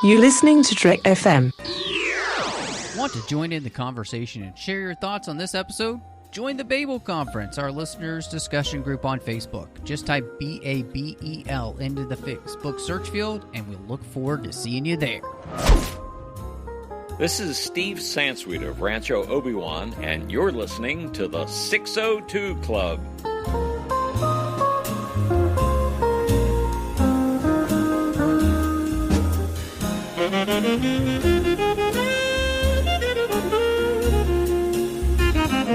You're listening to Trek FM. Want to join in the conversation and share your thoughts on this episode? Join the Babel Conference, our listeners' discussion group on Facebook. Just type BABEL into the Facebook search field, and we'll look forward to seeing you there. This is Steve Sansweet of Rancho Obi-Wan, and you're listening to the 602 Club.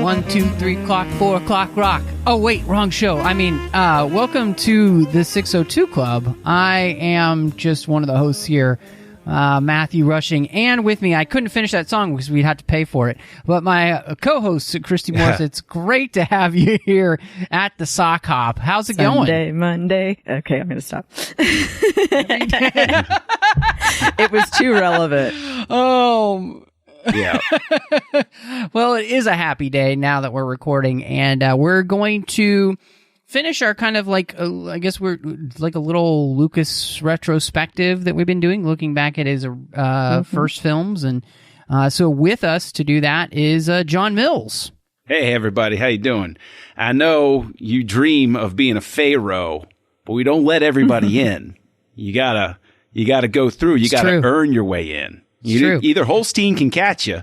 One, 2, 3 o'clock, 4 o'clock, rock. Oh, wait, wrong show. Welcome to the 602 Club. I am just one of the hosts here, Matthew Rushing, and with me, I couldn't finish that song because we'd have to pay for it, but my co-host, Christy Morris, it's great to have you here at the Sock Hop. How's it going? Sunday, Monday. Okay, I'm going to stop. It was too relevant. Oh, yeah. Well, it is a happy day now that we're recording, and we're going to finish our kind of like, I guess we're like a little Lucas retrospective that we've been doing, looking back at his first films. And so with us to do that is John Mills. Hey, everybody. How you doing? I know you dream of being a pharaoh, but we don't let everybody in. You gotta go through. You gotta earn your way in. Either Holstein can catch you,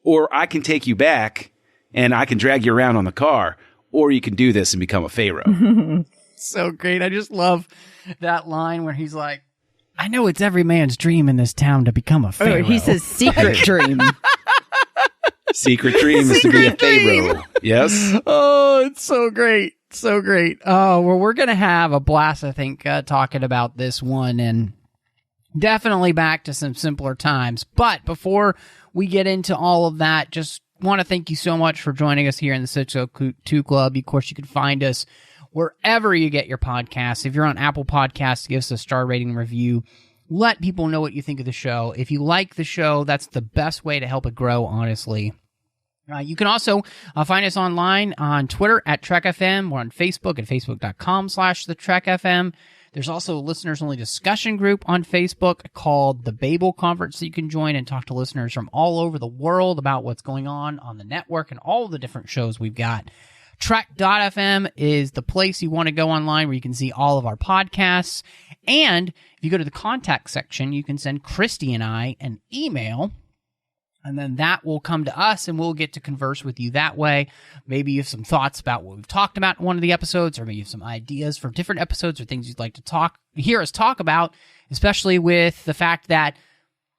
or I can take you back and I can drag you around on the car, or you can do this and become a pharaoh. So great. I just love that line where he's like, I know it's every man's dream in this town to become a pharaoh. Oh, he says secret dream. Secret dream is to be a pharaoh. Yes. Oh, it's so great. So great. Oh, well, we're going to have a blast, I think, talking about this one, and definitely back to some simpler times. But before we get into all of that, just want to thank you so much for joining us here in the 602 Club. Of course, you can find us wherever you get your podcasts. If you're on Apple Podcasts, give us a star rating and review. Let people know what you think of the show. If you like the show, that's the best way to help it grow, honestly. You can also find us online on Twitter at TrekFM. We're on Facebook at facebook.com/TheTrekFM. There's also a listeners-only discussion group on Facebook called the Babel Conference that you can join and talk to listeners from all over the world about what's going on the network and all the different shows we've got. Trek.fm is the place you want to go online where you can see all of our podcasts. And if you go to the contact section, you can send Christy and I an email, and then that will come to us, and we'll get to converse with you that way. Maybe you have some thoughts about what we've talked about in one of the episodes, or maybe you have some ideas for different episodes or things you'd like to hear us talk about, especially with the fact that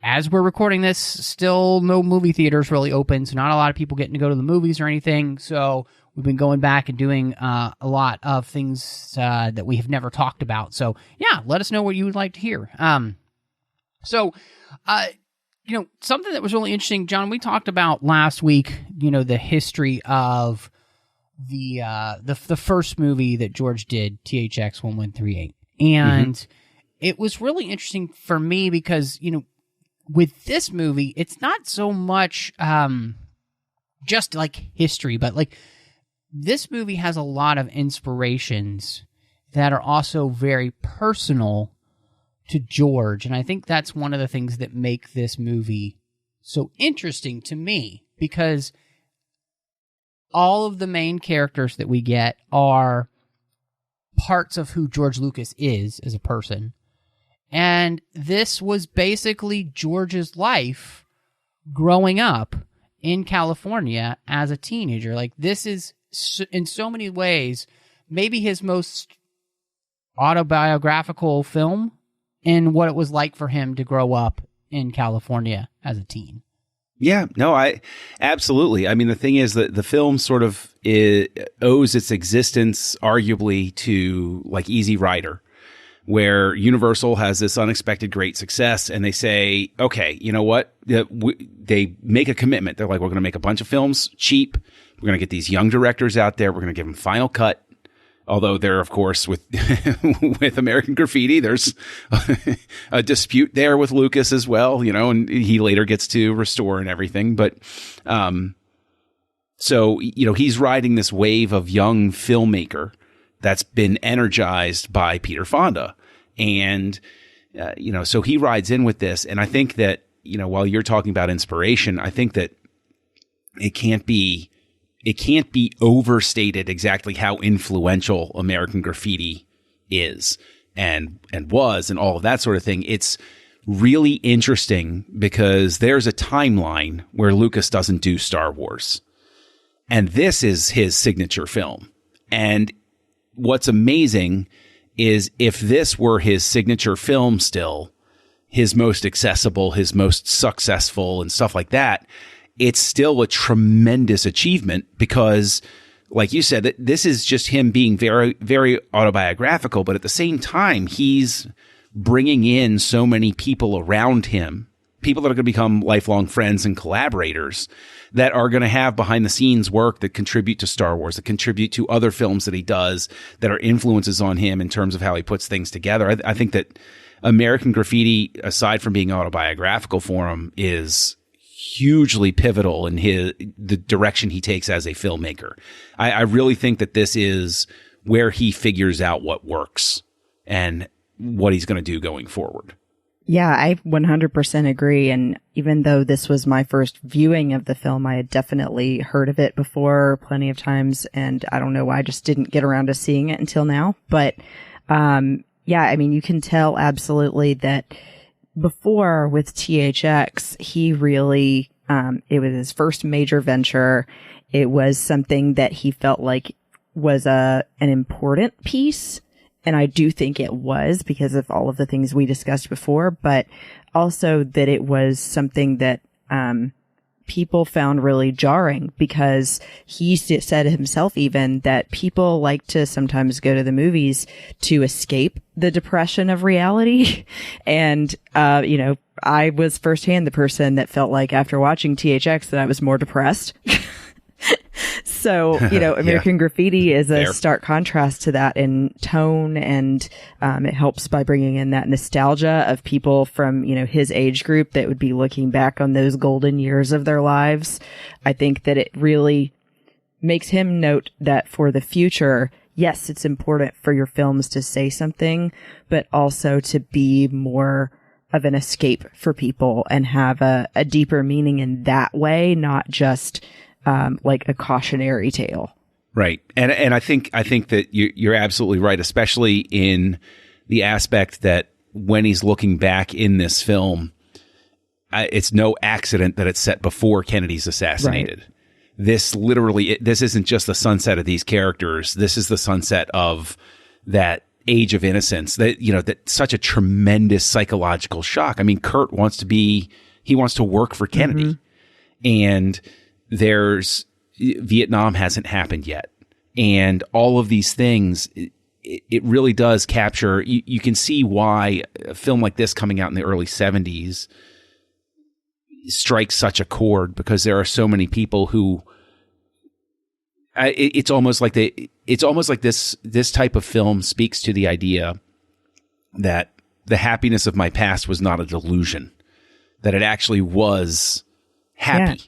as we're recording this, still no movie theaters really open, so not a lot of people getting to go to the movies or anything. So we've been going back and doing a lot of things that we have never talked about. So yeah, let us know what you would like to hear. Something that was really interesting, John, we talked about last week, the history of the first movie that George did, THX 1138. And it was really interesting for me because, with this movie, it's not so much just like history, but like this movie has a lot of inspirations that are also very personal to George, and I think that's one of the things that make this movie so interesting to me, because all of the main characters that we get are parts of who George Lucas is as a person, and this was basically George's life growing up in California as a teenager. Like, this is, in so many ways, maybe his most autobiographical film, and what it was like for him to grow up in California as a teen. Yeah, no, absolutely. I mean, the thing is that the film sort of owes its existence arguably to like Easy Rider, where Universal has this unexpected great success, and they say, okay, you know what? They make a commitment. They're like, we're going to make a bunch of films cheap. We're going to get these young directors out there. We're going to give them Final Cut. Although there, of course, with with American Graffiti, there's a dispute there with Lucas as well, and he later gets to restore and everything. But so, he's riding this wave of young filmmaker that's been energized by Peter Fonda. And So he rides in with this. And I think that, while you're talking about inspiration, I think that it can't be overstated exactly how influential American Graffiti is and was and all of that sort of thing. It's really interesting because there's a timeline where Lucas doesn't do Star Wars. And this is his signature film. And what's amazing is if this were his signature film still, his most accessible, his most successful and stuff like that, it's still a tremendous achievement because, like you said, this is just him being very, very autobiographical. But at the same time, he's bringing in so many people around him, people that are going to become lifelong friends and collaborators that are going to have behind the scenes work that contribute to Star Wars, that contribute to other films that he does, that are influences on him in terms of how he puts things together. I think that American Graffiti, aside from being autobiographical for him, is hugely pivotal in the direction he takes as a filmmaker. I really think that this is where he figures out what works and what he's going to do going forward. Yeah, I 100% agree. And even though this was my first viewing of the film, I had definitely heard of it before plenty of times. And I don't know why I just didn't get around to seeing it until now. But, yeah, I mean, you can tell absolutely that before with THX, he really, it was his first major venture. It was something that he felt like was an important piece. And I do think it was because of all of the things we discussed before, but also that it was something that, people found really jarring because he said himself even that people like to sometimes go to the movies to escape the depression of reality. And, I was firsthand the person that felt like after watching THX that I was more depressed. So, American Graffiti is a stark contrast to that in tone, and it helps by bringing in that nostalgia of people from, his age group that would be looking back on those golden years of their lives. I think that it really makes him note that for the future, yes, it's important for your films to say something, but also to be more of an escape for people and have a deeper meaning in that way, not just like a cautionary tale. Right. And I think that you're absolutely right, especially in the aspect that when he's looking back in this film, it's no accident that it's set before Kennedy's assassinated. Right. This isn't just the sunset of these characters. This is the sunset of that age of innocence, that such a tremendous psychological shock. I mean, Kurt wants to work for Kennedy, and Vietnam hasn't happened yet. And all of these things, it really does capture, you can see why a film like this coming out in the early 70s strikes such a chord, because there are so many people who, it's almost like this type of film speaks to the idea that the happiness of my past was not a delusion, that it actually was happy. Yeah.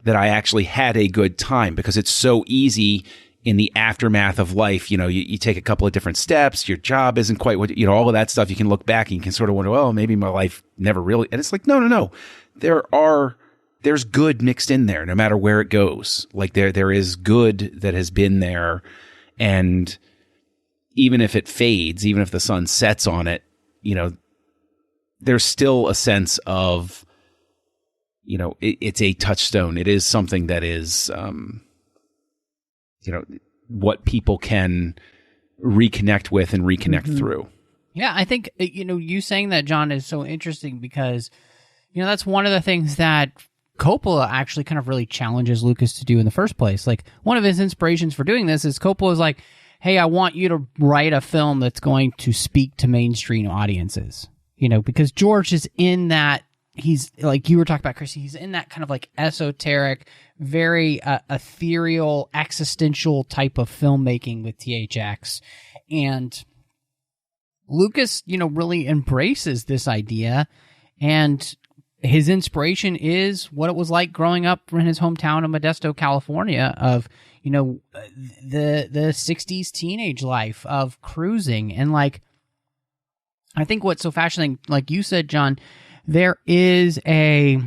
That I actually had a good time, because it's so easy in the aftermath of life. You take a couple of different steps, your job isn't quite what, all of that stuff. You can look back and you can sort of wonder, well, maybe my life never really, and it's like, no. There's good mixed in there, no matter where it goes. Like there is good that has been there. And even if it fades, even if the sun sets on it, there's still a sense of, it's a touchstone. It is something that is, what people can reconnect with and reconnect through. Yeah, I think, you saying that, John, is so interesting because, that's one of the things that Coppola actually kind of really challenges Lucas to do in the first place. Like, one of his inspirations for doing this is Coppola's like, hey, I want you to write a film that's going to speak to mainstream audiences, because George is in that. He's like you were talking about, Christy. He's in that kind of like esoteric, very ethereal, existential type of filmmaking with THX, and Lucas, really embraces this idea, and his inspiration is what it was like growing up in his hometown of Modesto, California, of the 60s teenage life of cruising, and like I think what's so fascinating, like you said, John, there is a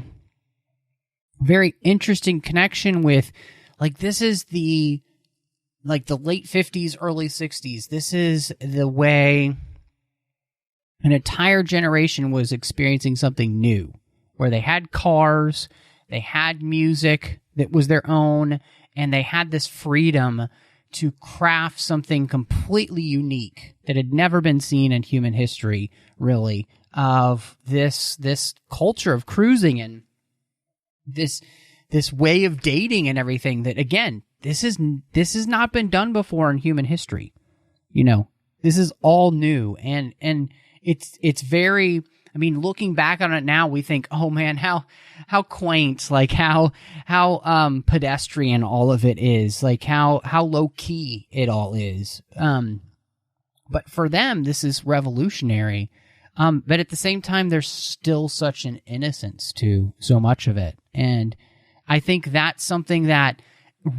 very interesting connection with, like, this is the late 50s, early 60s. This is the way an entire generation was experiencing something new, where they had cars, they had music that was their own, and they had this freedom to craft something completely unique that had never been seen in human history, really, of this culture of cruising and this way of dating and everything that, again, this has not been done before in human history. You know, this is all new, and it's very, I mean, looking back on it now, we think, oh man, how quaint, like how pedestrian all of it is, like how low key it all is. But for them, this is revolutionary. But at the same time, there's still such an innocence to so much of it. And I think that's something that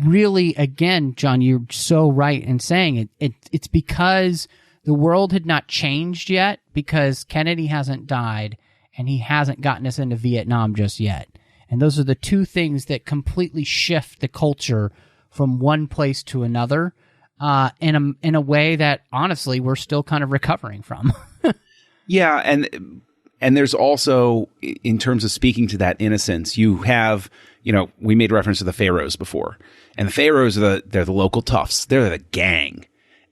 really, again, John, you're so right in saying it's because the world had not changed yet, because Kennedy hasn't died and he hasn't gotten us into Vietnam just yet. And those are the two things that completely shift the culture from one place to another, in a way that, honestly, we're still kind of recovering from. Yeah, and there's also, in terms of speaking to that innocence, you have, you know, we made reference to the Pharaohs before, and the Pharaohs they're the local toughs. They're the gang,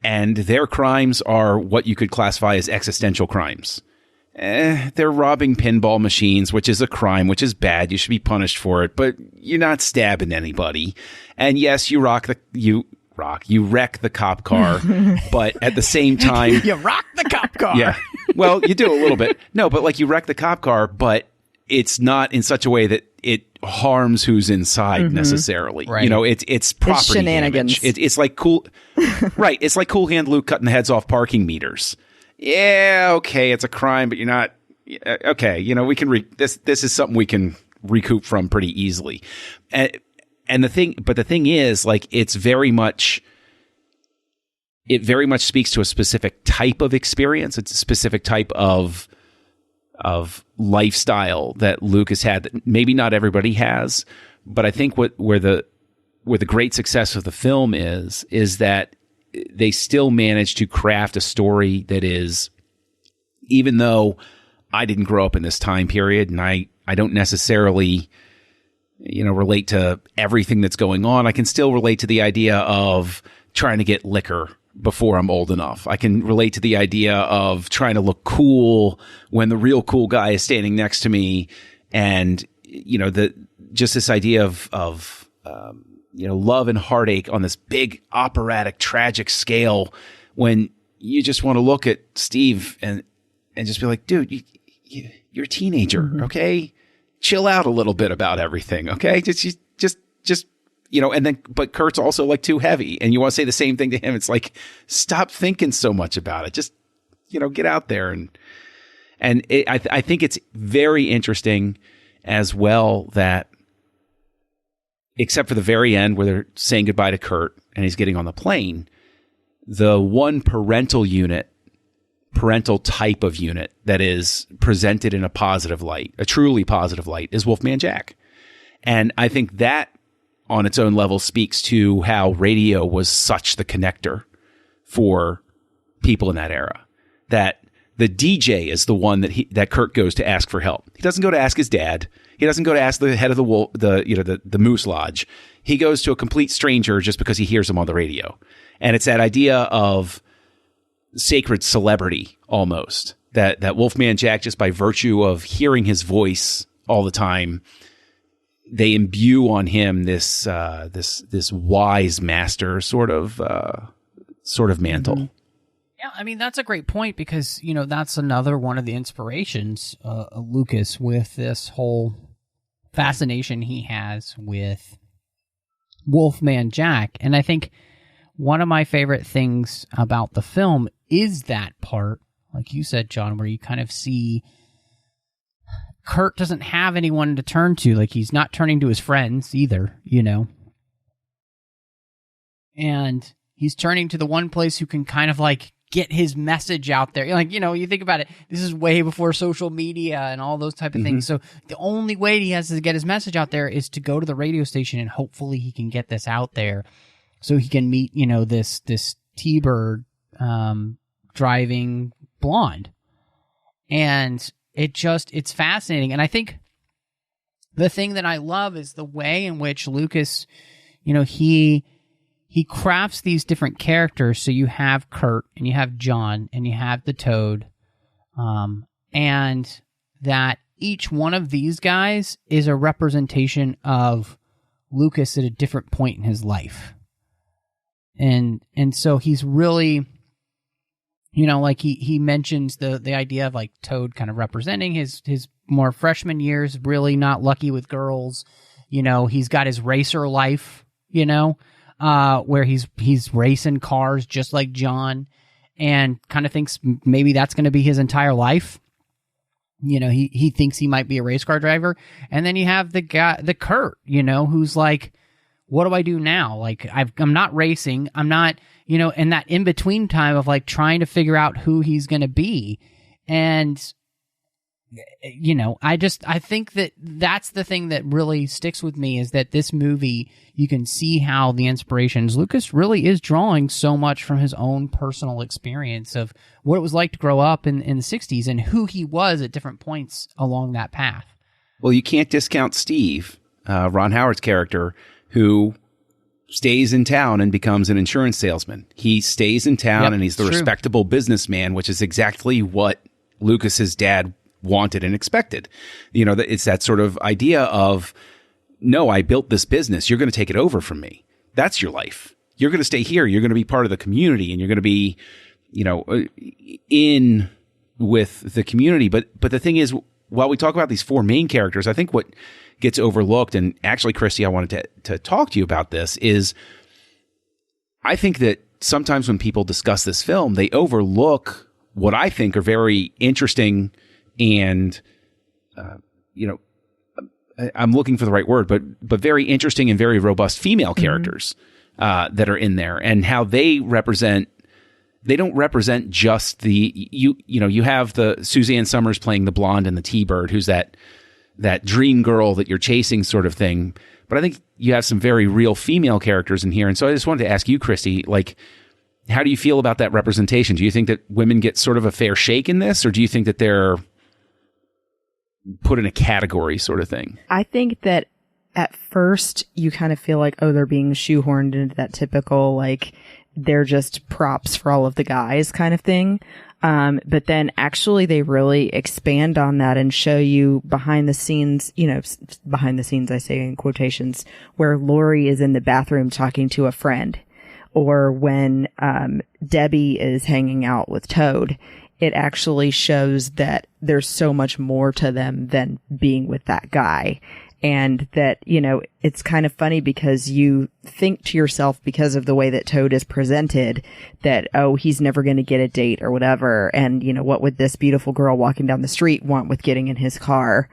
and their crimes are what you could classify as existential crimes. They're robbing pinball machines, which is a crime, which is bad. You should be punished for it, but you're not stabbing anybody. And yes, you wreck the cop car, but at the same time, you rock the cop car. Yeah. Well, you do a little bit. No, but like, you wreck the cop car, but it's not in such a way that it harms who's inside necessarily. Right. You know, it's property shenanigans. damage. It's like cool, right? It's like Cool Hand Luke cutting the heads off parking meters. Yeah, okay, it's a crime, but you're not. Okay, you know, we can this is something we can recoup from pretty easily. And the thing is, like, it very much speaks to a specific type of experience. It's a specific type of lifestyle that Luke has had that maybe not everybody has. But I think where the great success of the film is that they still manage to craft a story that is, even though I didn't grow up in this time period and I don't necessarily, you know, relate to everything that's going on, I can still relate to the idea of trying to get liquor before I'm old enough. I can relate to the idea of trying to look cool when the real cool guy is standing next to me. And, you know, just this idea of you know, love and heartache on this big operatic, tragic scale, when you just want to look at Steve and just be like, dude, you're a teenager. Okay. Chill out a little bit about everything. Okay. Just, you know, and then, but Kurt's also like too heavy, and you want to say the same thing to him. It's like, stop thinking so much about it. Just, you know, get out there. I think it's very interesting as well that, except for the very end where they're saying goodbye to Kurt and he's getting on the plane, the one parental type of unit that is presented in a positive light, a truly positive light, is Wolfman Jack. And I think that on its own level speaks to how radio was such the connector for people in that era, that the DJ is the one that Kurt goes to ask for help. He doesn't go to ask his dad. He doesn't go to ask the head of the Moose Lodge. He goes to a complete stranger just because he hears him on the radio. And it's that idea of sacred celebrity almost, that Wolfman Jack, just by virtue of hearing his voice all the time, they imbue on him this wise master sort of mantle. Mm-hmm. Yeah, I mean, that's a great point, because, you know, that's another one of the inspirations of Lucas, with this whole fascination he has with Wolfman Jack. And I think one of my favorite things about the film is that part, like you said, John, where you kind of see Kurt doesn't have anyone to turn to. Like, he's not turning to his friends either, you know. And he's turning to the one place who can kind of like get his message out there. Like, you think about it, this is way before social media and all those type of things. So the only way he has to get his message out there is to go to the radio station, and hopefully he can get this out there so he can meet, this T-Bird driving blonde. And it's fascinating. And I think the thing that I love is the way in which Lucas, he crafts these different characters. So you have Kurt, and you have John, and you have the Toad, and that each one of these guys is a representation of Lucas at a different point in his life. And so he's really, like he mentions the idea of like Toad kind of representing his more freshman years, really not lucky with girls. He's got his racer life, where he's racing cars just like John, and kind of thinks maybe that's going to be his entire life. He thinks he might be a race car driver. And then you have the Kurt, who's like, what do I do now? Like, I'm not racing. I'm not, in that in-between time of like trying to figure out who he's going to be. And, I think that's the thing that really sticks with me, is that this movie, you can see how the inspirations, Lucas really is drawing so much from his own personal experience of what it was like to grow up in the 60s and who he was at different points along that path. Well, you can't discount Steve, Ron Howard's character, who stays in town and becomes an insurance salesman. He stays in town, and he's the respectable businessman, which is exactly what Lucas's dad wanted and expected. It's that sort of idea of, no, I built this business. You're going to take it over from me. That's your life. You're going to stay here. You're going to be part of the community, and you're going to be, in with the community. But the thing is, while we talk about these four main characters, I think what gets overlooked, and actually, Christy, I wanted to talk to you about this, is I think that sometimes when people discuss this film, they overlook what I think are very interesting and, I'm looking for the right word, but very interesting and very robust female characters that are in there, and how they don't represent just you have the Suzanne Summers playing the blonde and the T-Bird, who's that dream girl that you're chasing sort of thing. But I think you have some very real female characters in here. And so I just wanted to ask you, Christy, like, how do you feel about that representation? Do you think that women get sort of a fair shake in this, or do you think that they're put in a category sort of thing? I think that at first you kind of feel like, oh, they're being shoehorned into that typical, like, they're just props for all of the guys kind of thing. But then actually they really expand on that and show you behind the scenes, behind the scenes, I say in quotations, where Laurie is in the bathroom talking to a friend, or when, Debbie is hanging out with Toad. It actually shows that there's so much more to them than being with that guy. And that, it's kind of funny because you think to yourself, because of the way that Toad is presented, that, oh, he's never going to get a date or whatever. And, what would this beautiful girl walking down the street want with getting in his car?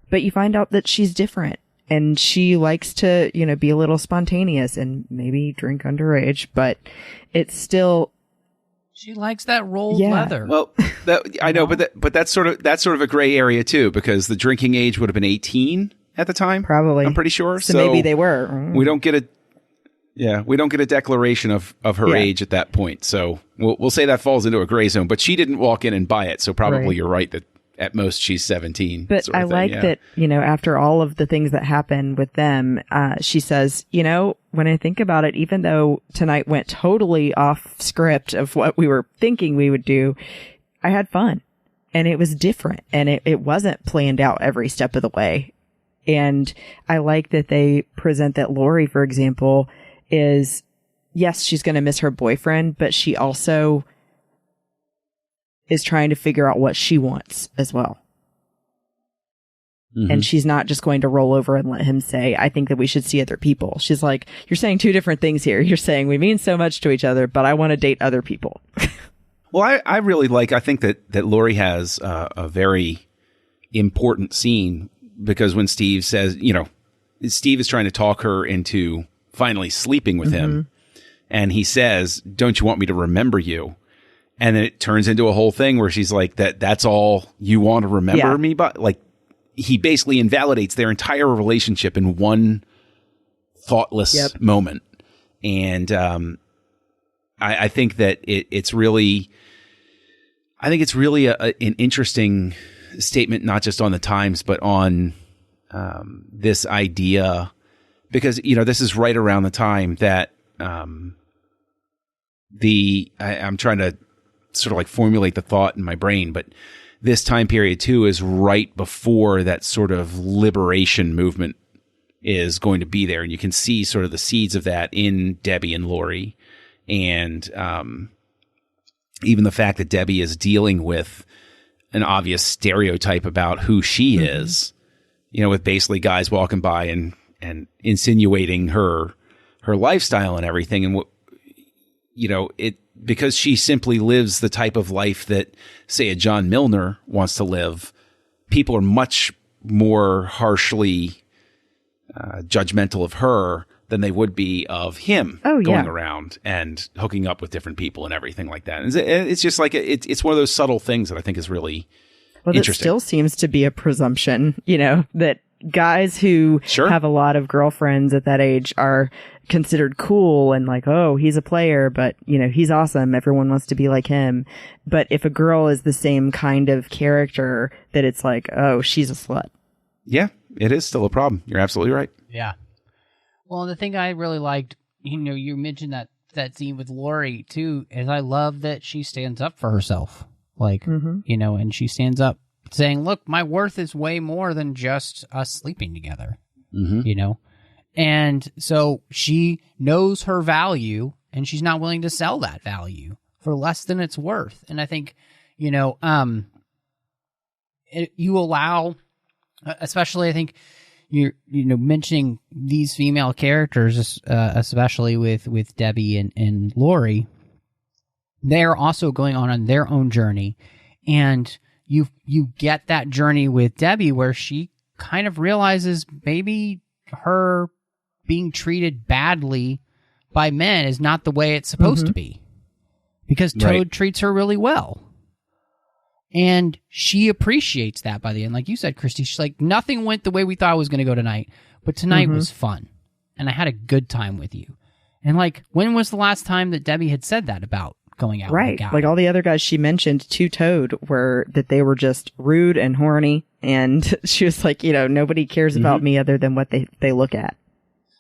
But you find out that she's different, and she likes to, be a little spontaneous and maybe drink underage, but it's still... She likes that rolled leather. Well, I know, but that's sort of a gray area too, because the drinking age would have been 18 at the time. Probably. I'm pretty sure. So maybe they were. We don't get a declaration of her age at that point. So we'll say that falls into a gray zone, but she didn't walk in and buy it. So probably you're right that at most she's 17. But sort of I like that, after all of the things that happen with them, she says, when I think about it, even though tonight went totally off script of what we were thinking we would do, I had fun, and it was different, and it wasn't planned out every step of the way. And I like that they present that Laurie, for example, is, yes, she's going to miss her boyfriend, but she also is trying to figure out what she wants as well. Mm-hmm. And she's not just going to roll over and let him say, I think that we should see other people. She's like, you're saying two different things here. You're saying we mean so much to each other, but I want to date other people. Well, I really I think that Laurie has a very important scene, because when Steve says, Steve is trying to talk her into finally sleeping with him. And he says, don't you want me to remember you? And then it turns into a whole thing where she's like, that's all you want to remember me by? Like, he basically invalidates their entire relationship in one thoughtless moment. And I think that it's really, an interesting statement, not just on the times, but on this idea, because, this is right around the time that I'm trying to sort of like formulate the thought in my brain, but this time period too is right before that sort of liberation movement is going to be there. And you can see sort of the seeds of that in Debbie and Laurie. And even the fact that Debbie is dealing with an obvious stereotype about who she is, with basically guys walking by and insinuating her lifestyle and everything. And because she simply lives the type of life that, say, a John Milner wants to live, people are much more harshly judgmental of her than they would be of him going around and hooking up with different people and everything like that. And it's just like, it's one of those subtle things that I think is really interesting. It still seems to be a presumption, that guys who have a lot of girlfriends at that age are considered cool and like, oh, he's a player, but he's awesome. Everyone wants to be like him. But if a girl is the same kind of character, that it's like, oh, she's a slut. Yeah, it is still a problem. You're absolutely right. Yeah. Well, the thing I really liked, you mentioned that scene with Laurie too, is I love that she stands up for herself. Like, and she stands up saying, look, my worth is way more than just us sleeping together, And so she knows her value, and she's not willing to sell that value for less than it's worth. And I think, you allow, especially I think you're, mentioning these female characters, especially with Debbie and Laurie, they're also going on their own journey. And you get that journey with Debbie where she kind of realizes maybe her being treated badly by men is not the way it's supposed to be, because Toad treats her really well. And she appreciates that by the end. Like you said, Christy, she's like, nothing went the way we thought it was going to go tonight, but tonight was fun. And I had a good time with you. And like, when was the last time that Debbie had said that about going out? Right. Like all the other guys she mentioned to Toad were that they were just rude and horny. And she was like, nobody cares about me other than what they look at.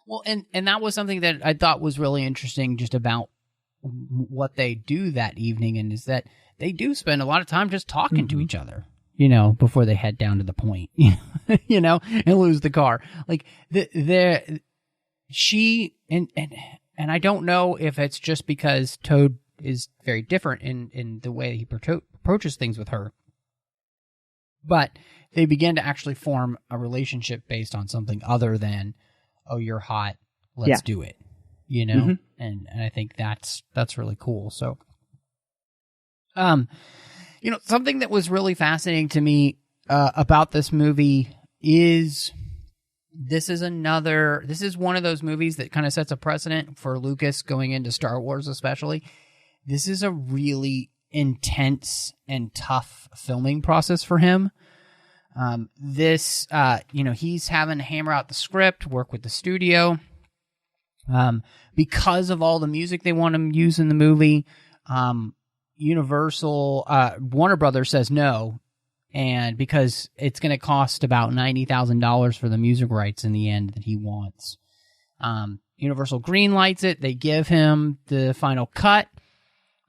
Well, and that was something that I thought was really interesting just about what they do that evening, and is that they do spend a lot of time just talking to each other, before they head down to the point, and lose the car. Like she and I don't know if it's just because Toad is very different in the way he approaches things with her, but they begin to actually form a relationship based on something other than, oh, you're hot, let's do it, and I think that's really cool. So, something that was really fascinating to me about this movie is this is one of those movies that kind of sets a precedent for Lucas going into Star Wars, especially. This is a really intense and tough filming process for him. He's having to hammer out the script, work with the studio. Because of all the music they want to use in the movie, Warner Brothers says no, and because it's going to cost about $90,000 for the music rights in the end that he wants. Universal greenlights it. They give him the final cut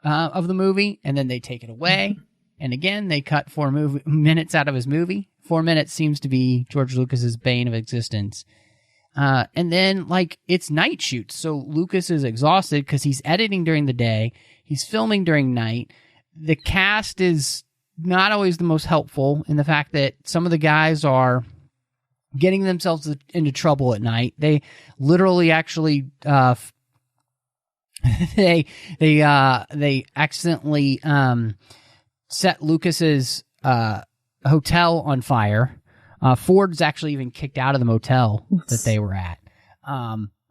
of the movie, and then they take it away. And again, they cut 4 minutes out of his movie. 4 minutes seems to be George Lucas's bane of existence. And then, it's night shoots. So Lucas is exhausted because he's editing during the day. He's filming during night. The cast is not always the most helpful in the fact that some of the guys are getting themselves into trouble at night. They literally actually, they accidentally, set Lucas's, hotel on fire. Ford's actually even kicked out of the motel that they were at.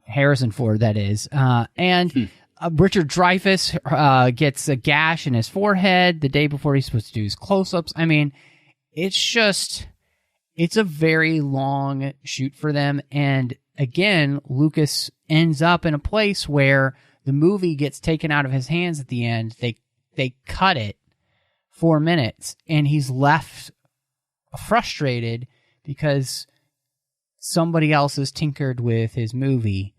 Harrison Ford, that is. And Richard Dreyfuss gets a gash in his forehead the day before he's supposed to do his close-ups. I mean, it's a very long shoot for them. And again, Lucas ends up in a place where the movie gets taken out of his hands at the end. They cut it 4 minutes, and he's left frustrated because somebody else has tinkered with his movie.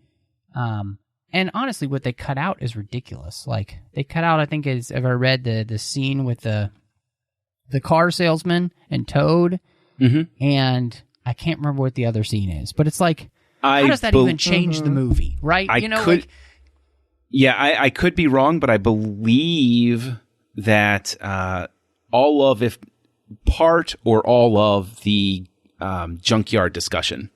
And honestly, what they cut out is ridiculous. Like, they cut out, I think, have I read the scene with the car salesman and Toad, and I can't remember what the other scene is. But it's like, how does that even change the movie, right? I could be wrong, but I believe that all of, if part or all of the junkyard discussion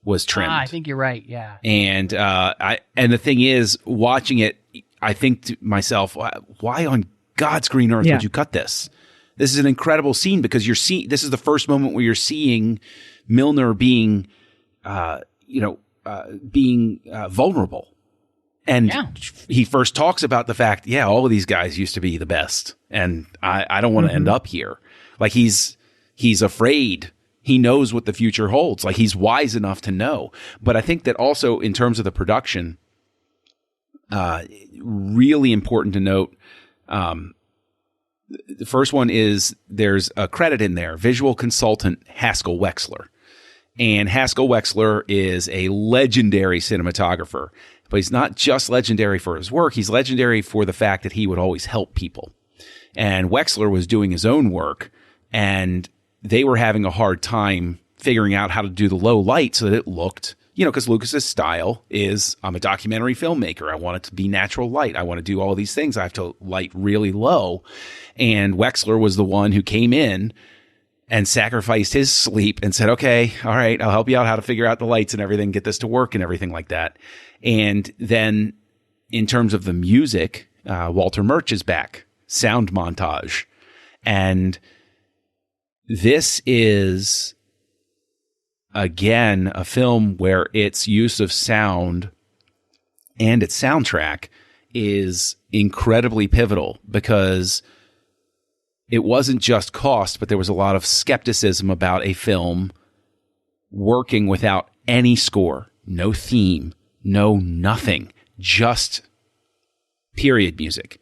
was trimmed. I think you're right. Yeah. And and the thing is, watching it, I think to myself, why on God's green earth would you cut this? This is an incredible scene because this is the first moment where you're seeing Milner being vulnerable. And he first talks about the fact, all of these guys used to be the best, and I don't want to end up here. Like, he's afraid. He knows what the future holds. Like, he's wise enough to know. But I think that also in terms of the production, really important to note, the first one is there's a credit in there, visual consultant Haskell Wexler. And Haskell Wexler is a legendary cinematographer. But he's not just legendary for his work. He's legendary for the fact that he would always help people. And Wexler was doing his own work, and they were having a hard time figuring out how to do the low light so that it looked, because Lucas's style is, I'm a documentary filmmaker. I want it to be natural light. I want to do all these things. I have to light really low. And Wexler was the one who came in and sacrificed his sleep and said, okay, all right, I'll help you out how to figure out the lights and everything, get this to work and everything like that. And then in terms of the music, Walter Murch is back, sound montage. And this is, again, a film where its use of sound and its soundtrack is incredibly pivotal because it wasn't just cost, but there was a lot of skepticism about a film working without any score, no theme, no nothing, just period music.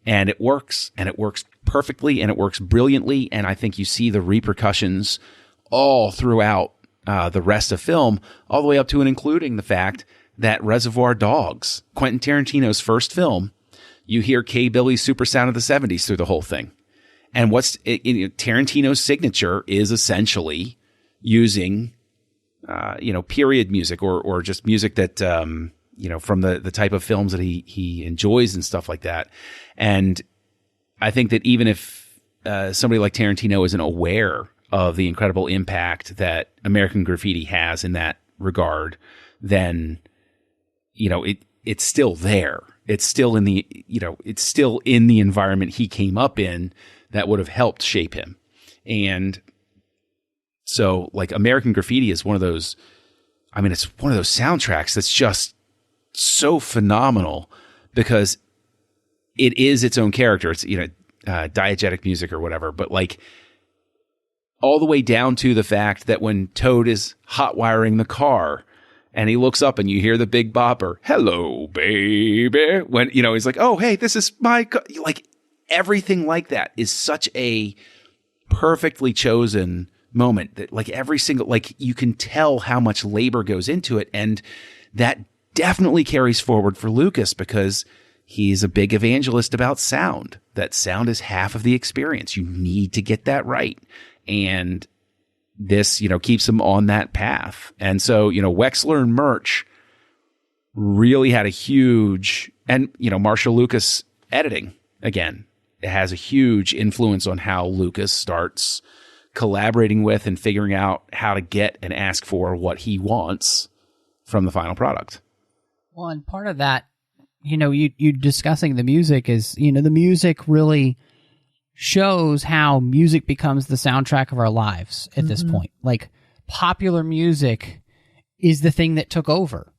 And it works perfectly, and it works brilliantly. And I think you see the repercussions all throughout the rest of film, all the way up to and including the fact that Reservoir Dogs, Quentin Tarantino's first film, you hear K. Billy's super sound of the 70s through the whole thing. And Tarantino's signature is essentially using, period music or just music that, from the type of films that he enjoys and stuff like that. And I think that even if somebody like Tarantino isn't aware of the incredible impact that American Graffiti has in that regard, then, it's still there. It's still in the environment he came up in that would have helped shape him. And so, like, American Graffiti is one of those, it's one of those soundtracks that's just so phenomenal because it is its own character. It's, diegetic music or whatever, but like all the way down to the fact that when Toad is hot wiring the car and he looks up and you hear the Big Bopper, hello, baby. When, he's like, oh, hey, this is my, like, everything like that is such a perfectly chosen moment that, like, every single, like, you can tell how much labor goes into it. And that definitely carries forward for Lucas because he's a big evangelist about sound. That sound is half of the experience. You need to get that right. And this, keeps him on that path. And so, Wexler and Murch really had a huge, and, Marshall Lucas editing, again, it has a huge influence on how Lucas starts collaborating with and figuring out how to get and ask for what he wants from the final product. Well, and part of that, you discussing the music is, the music really shows how music becomes the soundtrack of our lives at this point. Like, popular music is the thing that took over.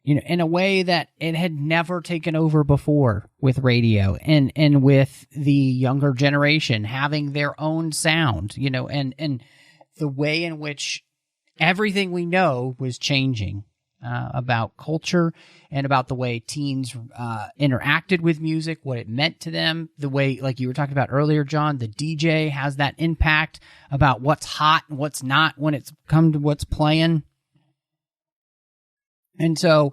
in a way that it had never taken over before with radio and with the younger generation having their own sound, and the way in which everything we know was changing about culture and about the way teens interacted with music, what it meant to them, the way, like you were talking about earlier, John, the DJ has that impact about what's hot and what's not when it's come to what's playing. And so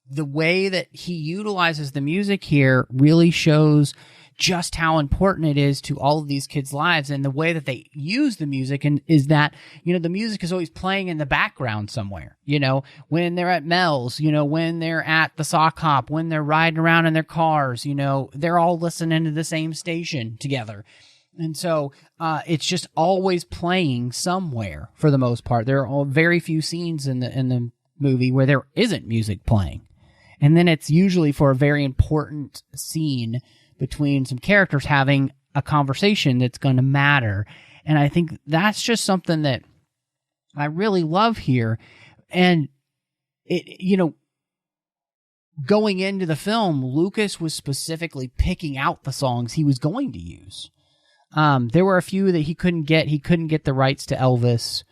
the way that he utilizes the music here really shows just how important it is to all of these kids' lives, and the way that they use the music is that, the music is always playing in the background somewhere, when they're at Mel's, when they're at the sock hop, when they're riding around in their cars, they're all listening to the same station together. And so it's just always playing somewhere for the most part. There are very few scenes in the movie where there isn't music playing. And then it's usually for a very important scene between some characters having a conversation that's going to matter. And I think that's just something that I really love here. And it, going into the film, Lucas was specifically picking out the songs he was going to use. There were a few that he couldn't get. He couldn't get the rights to Elvis,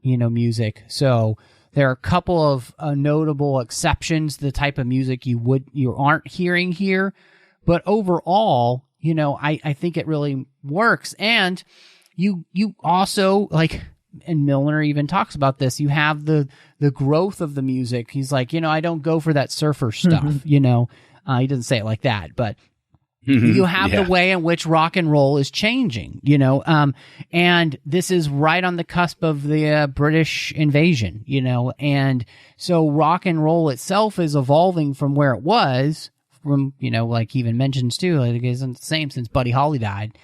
music. So there are a couple of notable exceptions to the type of music you aren't hearing here. But overall, I think it really works. And you also, and Milner even talks about this, you have the growth of the music. He's like, I don't go for that surfer stuff, he doesn't say it like that, but you have the way in which rock and roll is changing, and this is right on the cusp of the British invasion, and so rock and roll itself is evolving from where it was, from, like he even mentions too, it isn't the same since Buddy Holly died,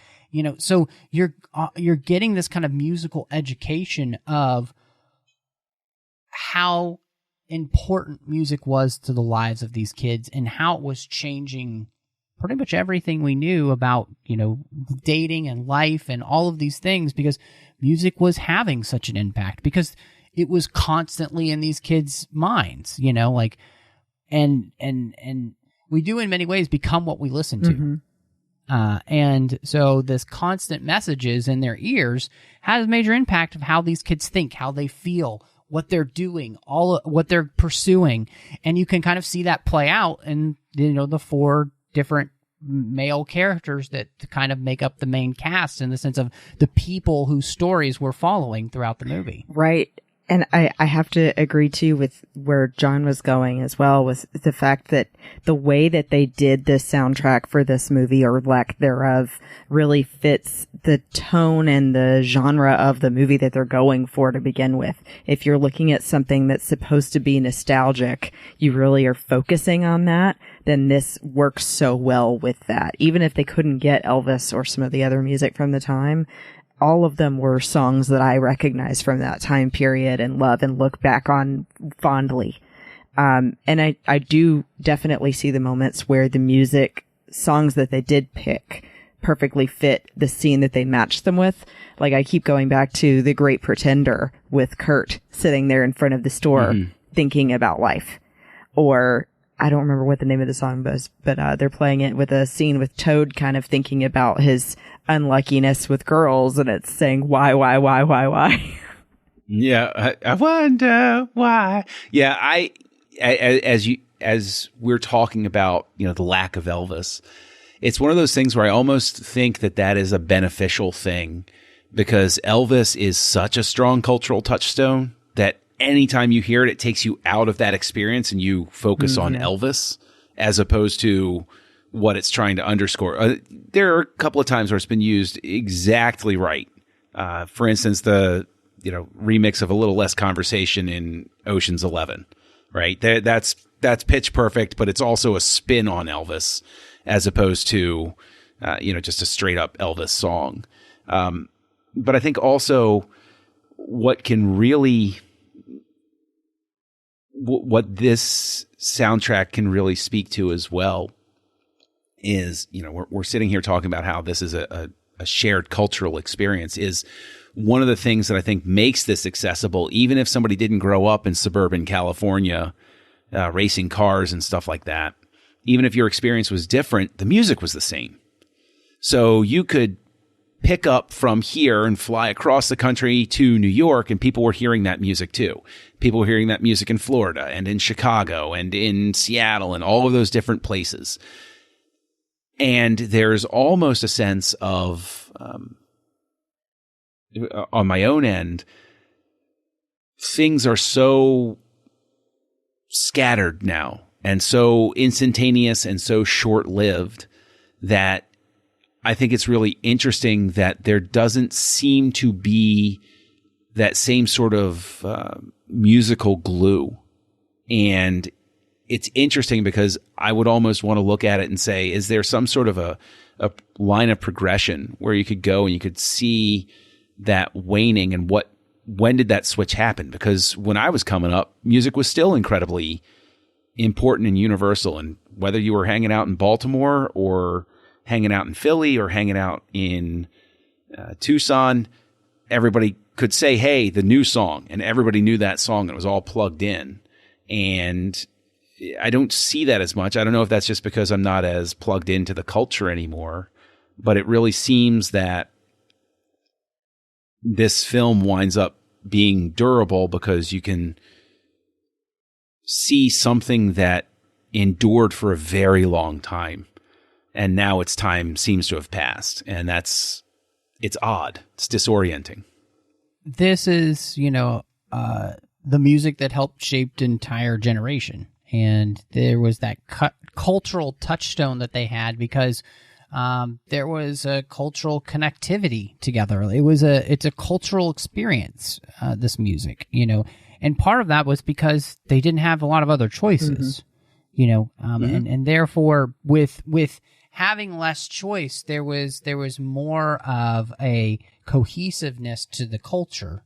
so you're getting this kind of musical education of how important music was to the lives of these kids and how it was changing pretty much everything we knew about, dating and life and all of these things, because music was having such an impact, because it was constantly in these kids' minds, and we do in many ways become what we listen to. And so this constant messages in their ears has a major impact of how these kids think, how they feel, what they're doing, what they're pursuing. And you can kind of see that play out in, the four different male characters that kind of make up the main cast, in the sense of the people whose stories we're following throughout the movie. Right. And I have to agree too with where John was going as well, with the fact that the way that they did this soundtrack for this movie, or lack thereof, really fits the tone and the genre of the movie that they're going for to begin with. If you're looking at something that's supposed to be nostalgic, you really are focusing on that, then this works so well with that. Even if they couldn't get Elvis or some of the other music from the time, all of them were songs that I recognize from that time period and love and look back on fondly. And I do definitely see the moments where the music songs that they did pick perfectly fit the scene that they matched them with. Like, I keep going back to The Great Pretender with Kurt sitting there in front of the store thinking about life. Or I don't remember what the name of the song was, but they're playing it with a scene with Toad kind of thinking about his unluckiness with girls, and it's saying, why? Yeah, I wonder why. Yeah, as we're talking about, the lack of Elvis, it's one of those things where I almost think that is a beneficial thing, because Elvis is such a strong cultural touchstone that anytime you hear it, it takes you out of that experience and you focus on Elvis as opposed to what it's trying to underscore. There are a couple of times where it's been used exactly right. For instance, the remix of A Little Less Conversation in Ocean's 11, right? That's pitch perfect, but it's also a spin on Elvis as opposed to just a straight up Elvis song. But I think also what this soundtrack can really speak to as well is, we're sitting here talking about how this is a shared cultural experience, is one of the things that I think makes this accessible, even if somebody didn't grow up in suburban California racing cars and stuff like that. Even if your experience was different, the music was the same. So you could pick up from here and fly across the country to New York, and people were hearing that music too. People were hearing that music in Florida and in Chicago and in Seattle and all of those different places. And there's almost a sense of, on my own end, things are so scattered now and so instantaneous and so short-lived that I think it's really interesting that there doesn't seem to be that same sort of musical glue. And it's interesting because I would almost want to look at it and say, is there some sort of a line of progression where you could go and you could see that waning, and when did that switch happen? Because when I was coming up, music was still incredibly important and universal. And whether you were hanging out in Baltimore or hanging out in Philly or hanging out in Tucson, everybody could say, hey, the new song, and everybody knew that song and it was all plugged in. And I don't see that as much. I don't know if that's just because I'm not as plugged into the culture anymore, but it really seems that this film winds up being durable because you can see something that endured for a very long time. And now its time seems to have passed. And it's odd. It's disorienting. This is, the music that helped shape an entire generation. And there was that cultural touchstone that they had because there was a cultural connectivity together. It's a cultural experience, this music, and part of that was because they didn't have a lot of other choices, and therefore with having less choice, there was more of a cohesiveness to the culture,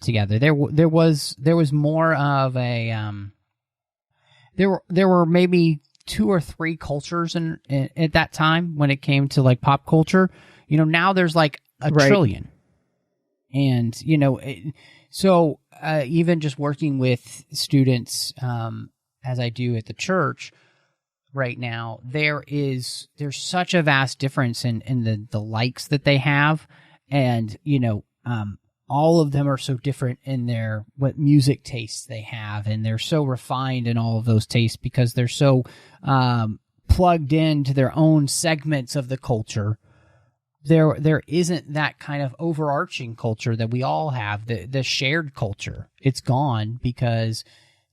together. There was more of a, there were maybe 2 or 3 cultures at that time when it came to like pop culture. Now there's like a trillion. And, so even just working with students, as I do at the church right now, there's such a vast difference in the likes that they have. And, all of them are so different in what music tastes they have, and they're so refined in all of those tastes because they're so plugged into their own segments of the culture. There isn't that kind of overarching culture that we all have, the shared culture. It's gone because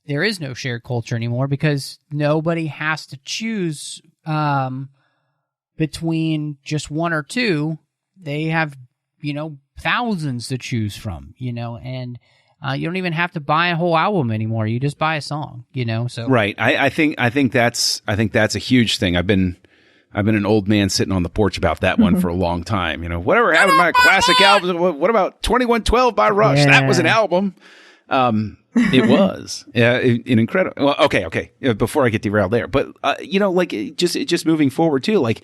there is no shared culture anymore because nobody has to choose between just one or two. They have, thousands to choose from, and you don't even have to buy a whole album anymore. You just buy a song, so. Right. I think that's a huge thing. I've been an old man sitting on the porch about that one for a long time. Whatever happened to my classic albums? What about 2112 by Rush? Yeah. That was an album. It was an incredible. Well, okay. Before I get derailed there, but just moving forward too, like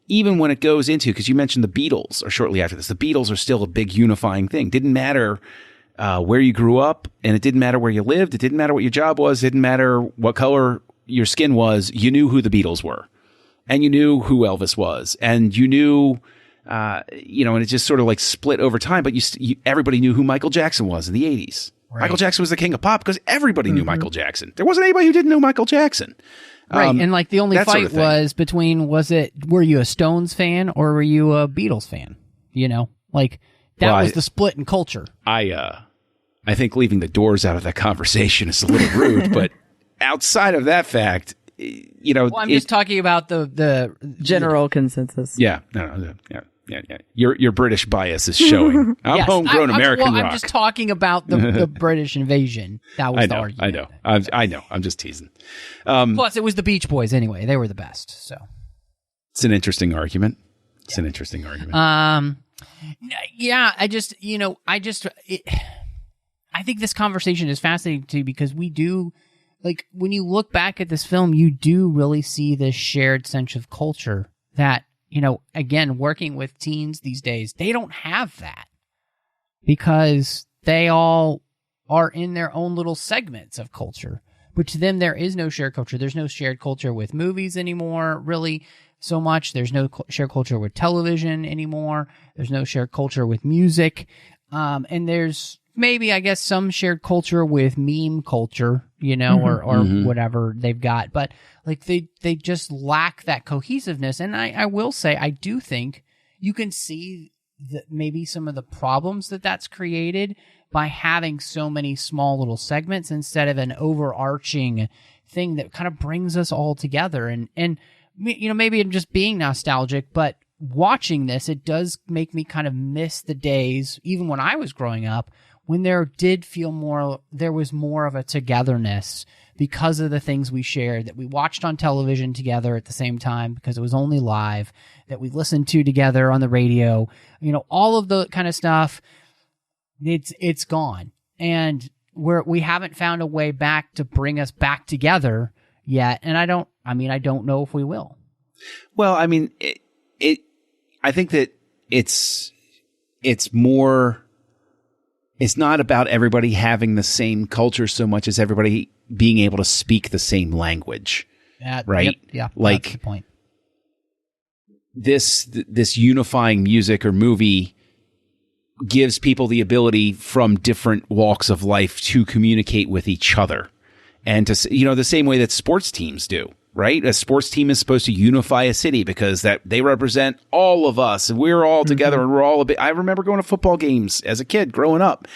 even when it goes into, because you mentioned the Beatles or shortly after this, the Beatles are still a big unifying thing. Didn't matter where you grew up, and it didn't matter where you lived. It didn't matter what your job was. It didn't matter what color your skin was. You knew who the Beatles were, and you knew who Elvis was, and you knew. And it just sort of like split over time, but everybody knew who Michael Jackson was in the 80s. Right. Michael Jackson was the king of pop because everybody knew Michael Jackson. There wasn't anybody who didn't know Michael Jackson. Right, and like the only fight was between, were you a Stones fan or were you a Beatles fan? That was the split in culture. I think leaving the Doors out of that conversation is a little rude, but outside of that fact, Well, I'm just talking about the general consensus. Yeah, no, yeah. Your British bias is showing. I'm homegrown American rock. I'm just talking about the British invasion. That was the argument. I know. I'm just teasing. Plus, it was the Beach Boys anyway. They were the best. So it's an interesting argument. I think this conversation is fascinating too because we do. Like, when you look back at this film, you do really see this shared sense of culture that, again, working with teens these days, they don't have that because they all are in their own little segments of culture. But to them, there is no shared culture. There's no shared culture with movies anymore, really, so much. There's no shared culture with television anymore. There's no shared culture with music. And there's maybe, I guess, some shared culture with meme culture, you know, or whatever they've got. But like they just lack that cohesiveness. And I will say, I do think you can see that maybe some of the problems that's created by having so many small little segments instead of an overarching thing that kind of brings us all together. And you know, maybe I'm just being nostalgic, but watching this, it does make me kind of miss the days, even when I was growing up, when there was more of a togetherness because of the things we shared, that we watched on television together at the same time because it was only live, that we listened to together on the radio, you know, all of the kind of stuff. It's gone. And we haven't found a way back to bring us back together yet. And I don't know if we will. Well, I mean, I think that it's more, it's not about everybody having the same culture so much as everybody being able to speak the same language. Right? Yep, yeah. Like, that's the point. This unifying music or movie gives people the ability from different walks of life to communicate with each other. And to, you know, the same way that sports teams do, right? A sports team is supposed to unify a city because that they represent all of us and we're all together and we're all a bit. I remember going to football games as a kid growing up.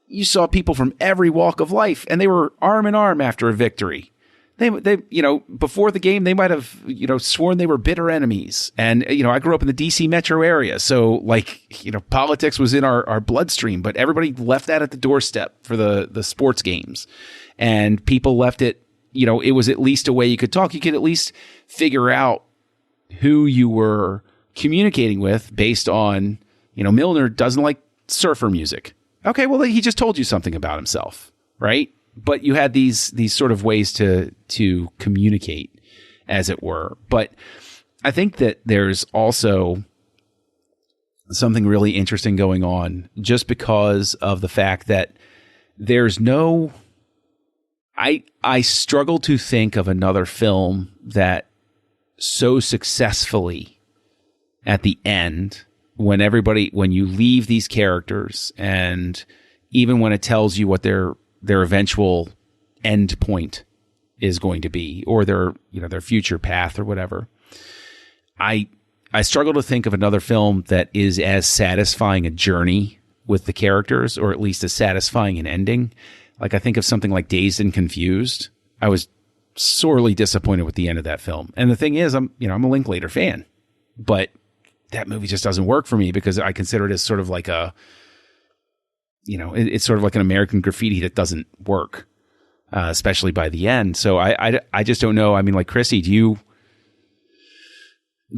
You saw people from every walk of life and they were arm in arm after a victory. They, you know, before the game, they might have, you know, sworn they were bitter enemies. And, you know, I grew up in the DC metro area. So like, you know, politics was in our bloodstream, but everybody left that at the doorstep for the sports games. And people left it, you know, it was at least a way you could talk. You could at least figure out who you were communicating with based on, you know, Milner doesn't like surfer music. Okay, well, he just told you something about himself, right? But you had these sort of ways to communicate, as it were. But I think that there's also something really interesting going on just because of the fact that there's no... I struggle to think of another film that so successfully at the end, when you leave these characters and even when it tells you what their eventual end point is going to be, or their future path or whatever. I struggle to think of another film that is as satisfying a journey with the characters, or at least as satisfying an ending. Like I think of something like Dazed and Confused. I was sorely disappointed with the end of that film. And the thing is, I'm a Linklater fan, but that movie just doesn't work for me because I consider it as sort of like it's sort of like an American Graffiti that doesn't work, especially by the end. So I just don't know. I mean, like Christy, do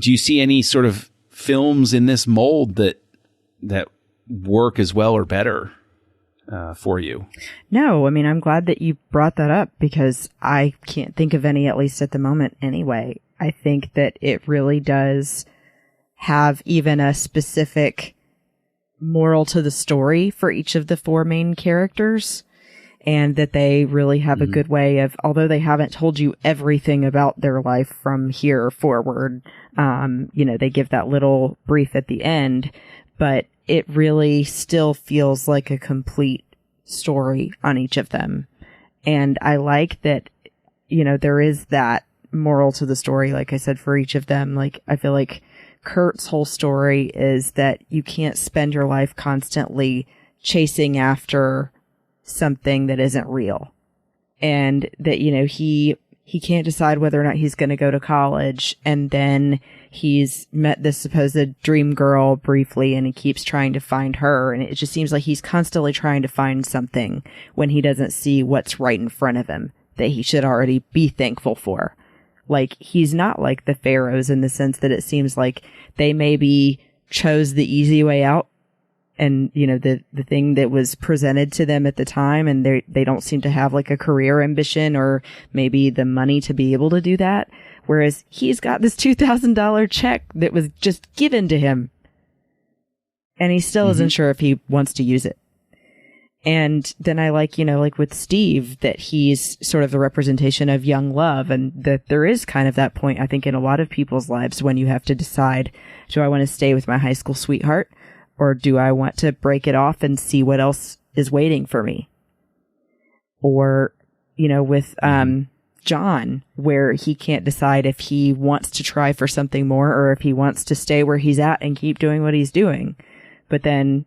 you see any sort of films in this mold that work as well or better for you? No, I mean, I'm glad that you brought that up because I can't think of any, at least at the moment anyway. I think that it really does have even a specific moral to the story for each of the four main characters, and that they really have a good way of, although they haven't told you everything about their life from here forward, they give that little brief at the end, but it really still feels like a complete story on each of them. And I like that, there is that moral to the story, like I said, for each of them. Like, I feel like Kurt's whole story is that you can't spend your life constantly chasing after something that isn't real. And that, he can't decide whether or not he's going to go to college. And then he's met this supposed dream girl briefly and he keeps trying to find her. And it just seems like he's constantly trying to find something when he doesn't see what's right in front of him that he should already be thankful for. Like, he's not like the pharaohs in the sense that it seems like they maybe chose the easy way out and, the thing that was presented to them at the time, and they don't seem to have like a career ambition or maybe the money to be able to do that. Whereas he's got this $2,000 check that was just given to him and he still isn't sure if he wants to use it. And then I like, like with Steve, that he's sort of the representation of young love, and that there is kind of that point, I think, in a lot of people's lives when you have to decide, do I want to stay with my high school sweetheart, or do I want to break it off and see what else is waiting for me? Or, with John, where he can't decide if he wants to try for something more or if he wants to stay where he's at and keep doing what he's doing. But then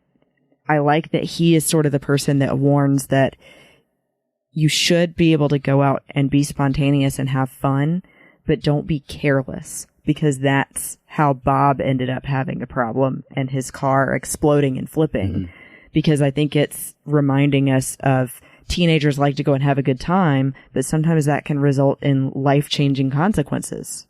I like that he is sort of the person that warns that you should be able to go out and be spontaneous and have fun, but don't be careless, because that's how Bob ended up having a problem and his car exploding and flipping. Because I think it's reminding us of teenagers like to go and have a good time, but sometimes that can result in life-changing consequences.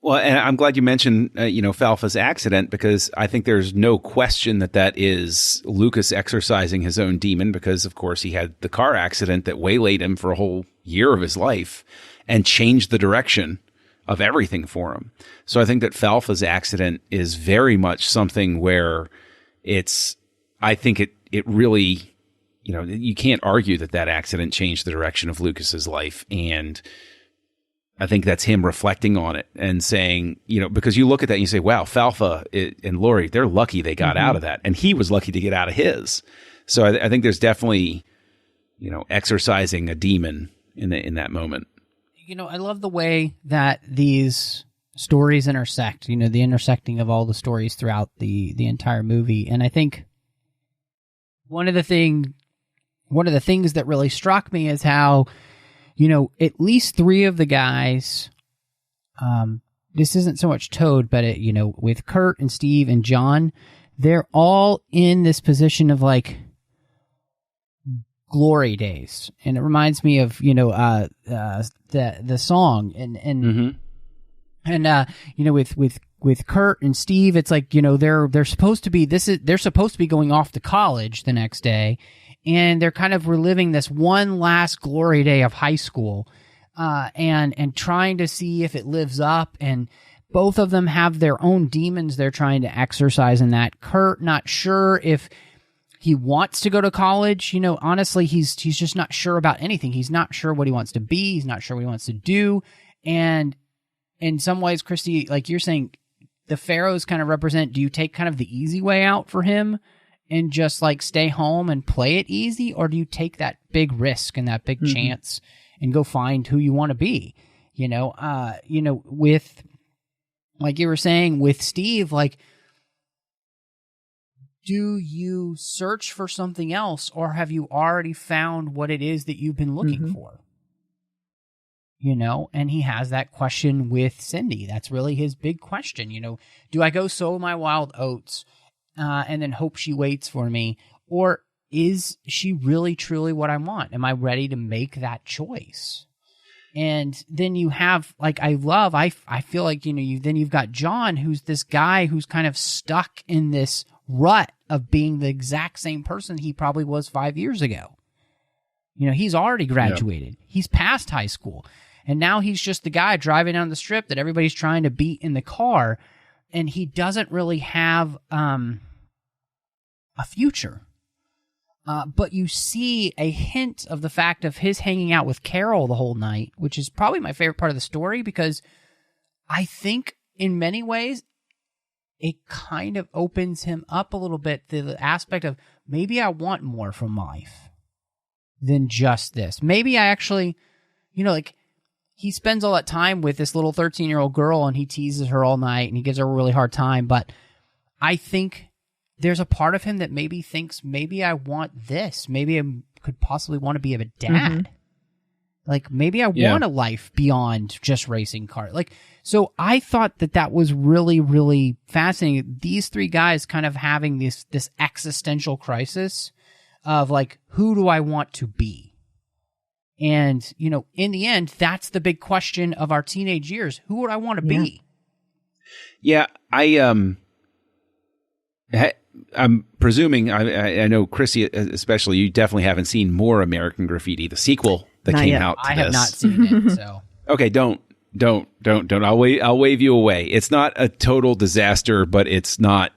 Well, and I'm glad you mentioned, Falfa's accident, because I think there's no question that is Lucas exercising his own demon, because, of course, he had the car accident that waylaid him for a whole year of his life and changed the direction of everything for him. So I think that Falfa's accident is very much something where I think it really, you can't argue that accident changed the direction of Lucas's life. And I think that's him reflecting on it and saying, because you look at that and you say, wow, Falfa and Laurie, they're lucky they got out of that. And he was lucky to get out of his. So I think there's definitely, exercising a demon in that moment. I love the way that these stories intersect, the intersecting of all the stories throughout the entire movie. And I think one of the things that really struck me is how, at least three of the guys, this isn't so much Toad, but with Kurt and Steve and John, they're all in this position of like glory days. And it reminds me of, the song and with Kurt and Steve, it's like, they're supposed to be, they're supposed to be going off to college the next day. And they're kind of reliving this one last glory day of high school, and trying to see if it lives up. And both of them have their own demons they're trying to exercise in that. Kurt, not sure if he wants to go to college. Honestly, he's just not sure about anything. He's not sure what he wants to be. He's not sure what he wants to do. And in some ways, Christy, like you're saying, the Pharaohs kind of represent, do you take kind of the easy way out for him and just like stay home and play it easy? Or do you take that big risk and that big chance and go find who you want to be? With, like you were saying, with Steve, like, do you search for something else, or have you already found what it is that you've been looking for? And he has that question with Cindy. That's really his big question. Do I go sow my wild oats and then hope she waits for me? Or is she really, truly what I want? Am I ready to make that choice? And then you have, like, I feel like, you've got John, who's this guy who's kind of stuck in this rut of being the exact same person he probably was 5 years ago. He's already graduated. Yeah. He's past high school. And now he's just the guy driving down the strip that everybody's trying to beat in the car. And he doesn't really have a future. But you see a hint of the fact of his hanging out with Carol the whole night, which is probably my favorite part of the story, because I think in many ways it kind of opens him up a little bit to the aspect of, maybe I want more from life than just this. Maybe I actually, he spends all that time with this little 13-year-old girl and he teases her all night and he gives her a really hard time. But I think there's a part of him that maybe thinks, maybe I want this. Maybe I could possibly want to be a dad. Like, maybe I want a life beyond just racing cars. Like, so I thought that was really, really fascinating. These three guys kind of having this existential crisis of, like, who do I want to be? And, in the end, that's the big question of our teenage years. Who would I want to be? Yeah, I'm presuming, I know, Christy, especially, you definitely haven't seen more American Graffiti, the sequel that came out to I this. have not seen it, so. Okay, don't. I'll wave you away. It's not a total disaster, but it's not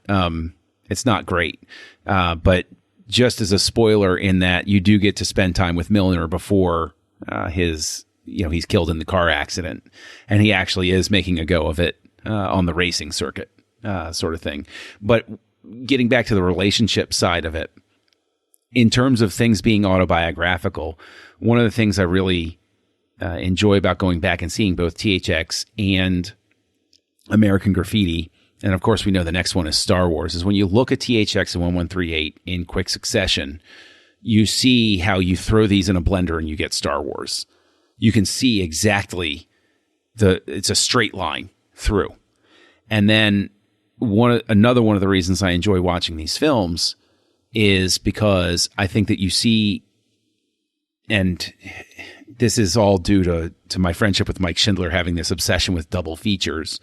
great. But just as a spoiler in that you do get to spend time with Milner before he's killed in the car accident, and he actually is making a go of it on the racing circuit, sort of thing. But getting back to the relationship side of it, in terms of things being autobiographical, one of the things I really enjoy about going back and seeing both THX and American Graffiti, and of course we know the next one is Star Wars, is when you look at THX and 1138 in quick succession, you see how you throw these in a blender and you get Star Wars. You can see exactly it's a straight line through. And then another one of the reasons I enjoy watching these films is because I think that you see, and this is all due to my friendship with Mike Schindler having this obsession with double features.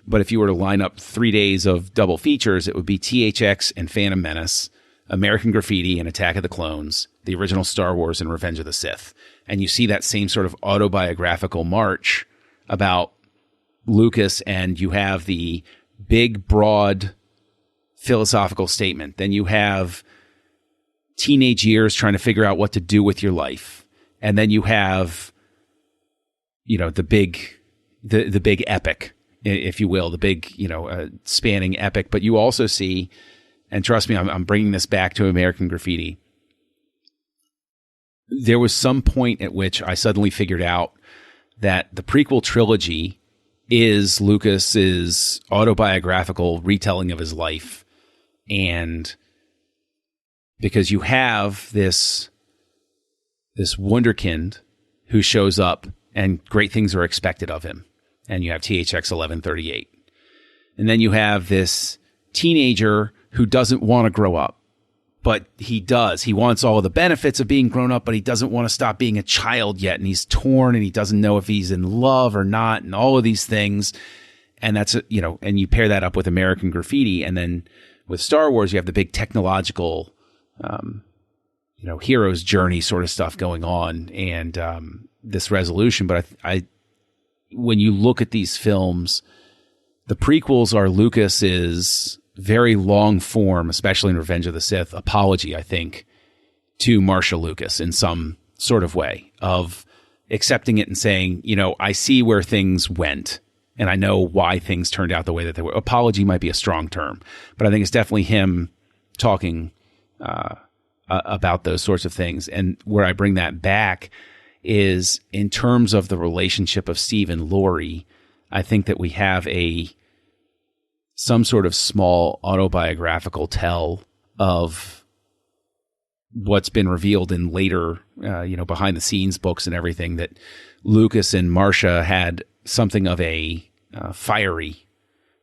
But if you were to line up 3 days of double features, it would be THX and Phantom Menace, American Graffiti and Attack of the Clones, the original Star Wars and Revenge of the Sith. And you see that same sort of autobiographical march about Lucas, and you have the big, broad philosophical statement. Then you have teenage years trying to figure out what to do with your life. And then you have, the big epic, if you will, the big, spanning epic. But you also see, and trust me, I'm bringing this back to American Graffiti. There was some point at which I suddenly figured out that the prequel trilogy is Lucas's autobiographical retelling of his life. And because you have this wunderkind who shows up and great things are expected of him. And you have THX 1138. And then you have this teenager who doesn't want to grow up, but he does. He wants all of the benefits of being grown up, but he doesn't want to stop being a child yet. And he's torn and he doesn't know if he's in love or not and all of these things. And that's, and you pair that up with American Graffiti. And then with Star Wars, you have the big technological, hero's journey sort of stuff going on, and this resolution. But when you look at these films, the prequels are Lucas's very long form, especially in Revenge of the Sith, apology, I think, to Marcia Lucas in some sort of way of accepting it and saying, I see where things went and I know why things turned out the way that they were. Apology might be a strong term, but I think it's definitely him talking about those sorts of things. And where I bring that back is in terms of the relationship of Steve and Laurie. I think that we have some sort of small autobiographical tell of what's been revealed in later, behind the scenes books and everything, that Lucas and Marcia had something of a fiery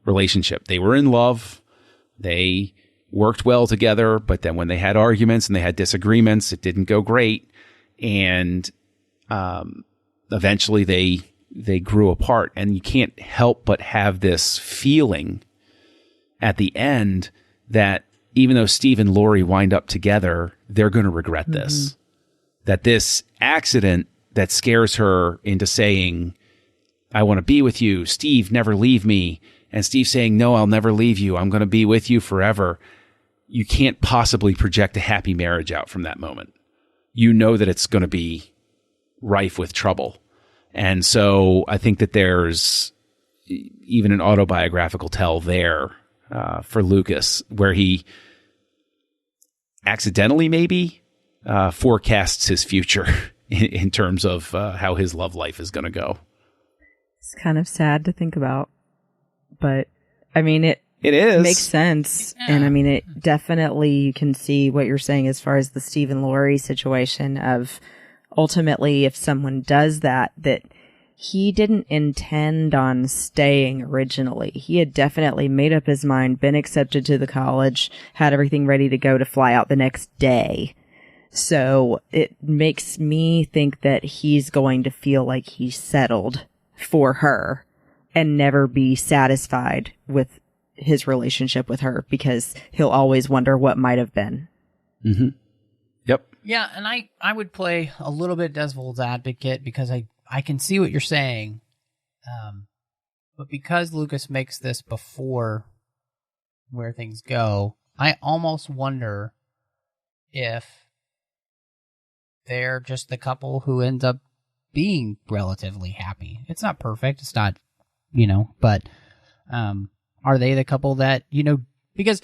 relationship. They were in love. They worked well together, but then when they had arguments and they had disagreements, it didn't go great. And eventually they grew apart. And you can't help but have this feeling at the end that even though Steve and Laurie wind up together, they're going to regret this. Mm-hmm. That this accident that scares her into saying, I want to be with you, Steve, never leave me. And Steve saying, no, I'll never leave you. I'm going to be with you forever. You can't possibly project a happy marriage out from that moment. You know that it's going to be rife with trouble. And so I think that there's even an autobiographical tell there for Lucas, where he accidentally maybe forecasts his future in terms of how his love life is going to go. It's kind of sad to think about, but I mean, it is. Makes sense. Yeah. And I mean, it definitely, you can see what you're saying as far as the Steve and Laurie situation of ultimately, if someone does that he didn't intend on staying originally. He had definitely made up his mind, been accepted to the college, had everything ready to go to fly out the next day. So it makes me think that he's going to feel like he's settled for her and never be satisfied with his relationship with her, because he'll always wonder what might have been. Mm-hmm. Yep. Yeah, and I would play a little bit devil's advocate, because I can see what you're saying. But because Lucas makes this before where things go, I almost wonder if they're just the couple who ends up being relatively happy. It's not perfect. It's not, but are they the couple that, because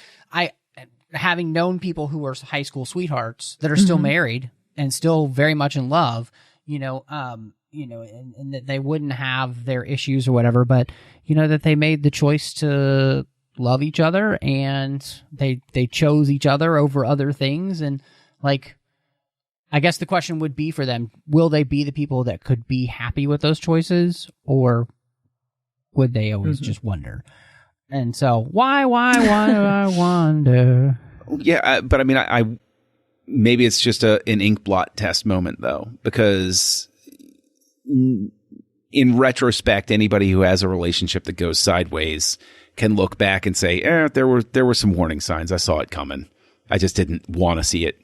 having known people who are high school sweethearts that are still married and still very much in love, and that they wouldn't have their issues or whatever, but, that they made the choice to love each other and they chose each other over other things. And like, I guess the question would be for them, will they be the people that could be happy with those choices, or would they always just wonder? And so why do I wonder? Yeah, but I mean, I maybe it's just an ink blot test moment though, because in retrospect, anybody who has a relationship that goes sideways can look back and say, there were some warning signs. I saw it coming. I just didn't want to see it,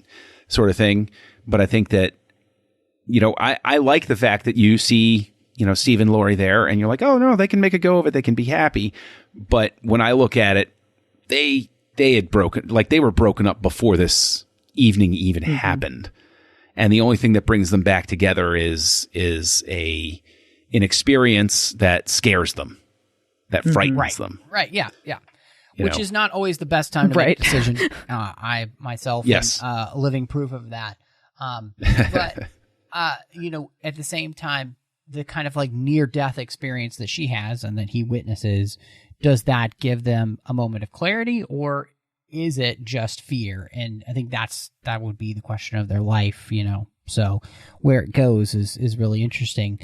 sort of thing. But I think that, I like the fact that you see, Steve and Laurie there and you're like, oh no, they can make a go of it. They can be happy. But when I look at it, they were broken up before this evening even happened. And the only thing that brings them back together is an experience that scares them, that frightens them. Right. Yeah. Yeah. Which is not always the best time to make a decision. I myself am living proof of that. But at the same time, the kind of like near-death experience that she has and that he witnesses, does that give them a moment of clarity, or is it just fear? And I think that would be the question of their life, So where it goes is really interesting.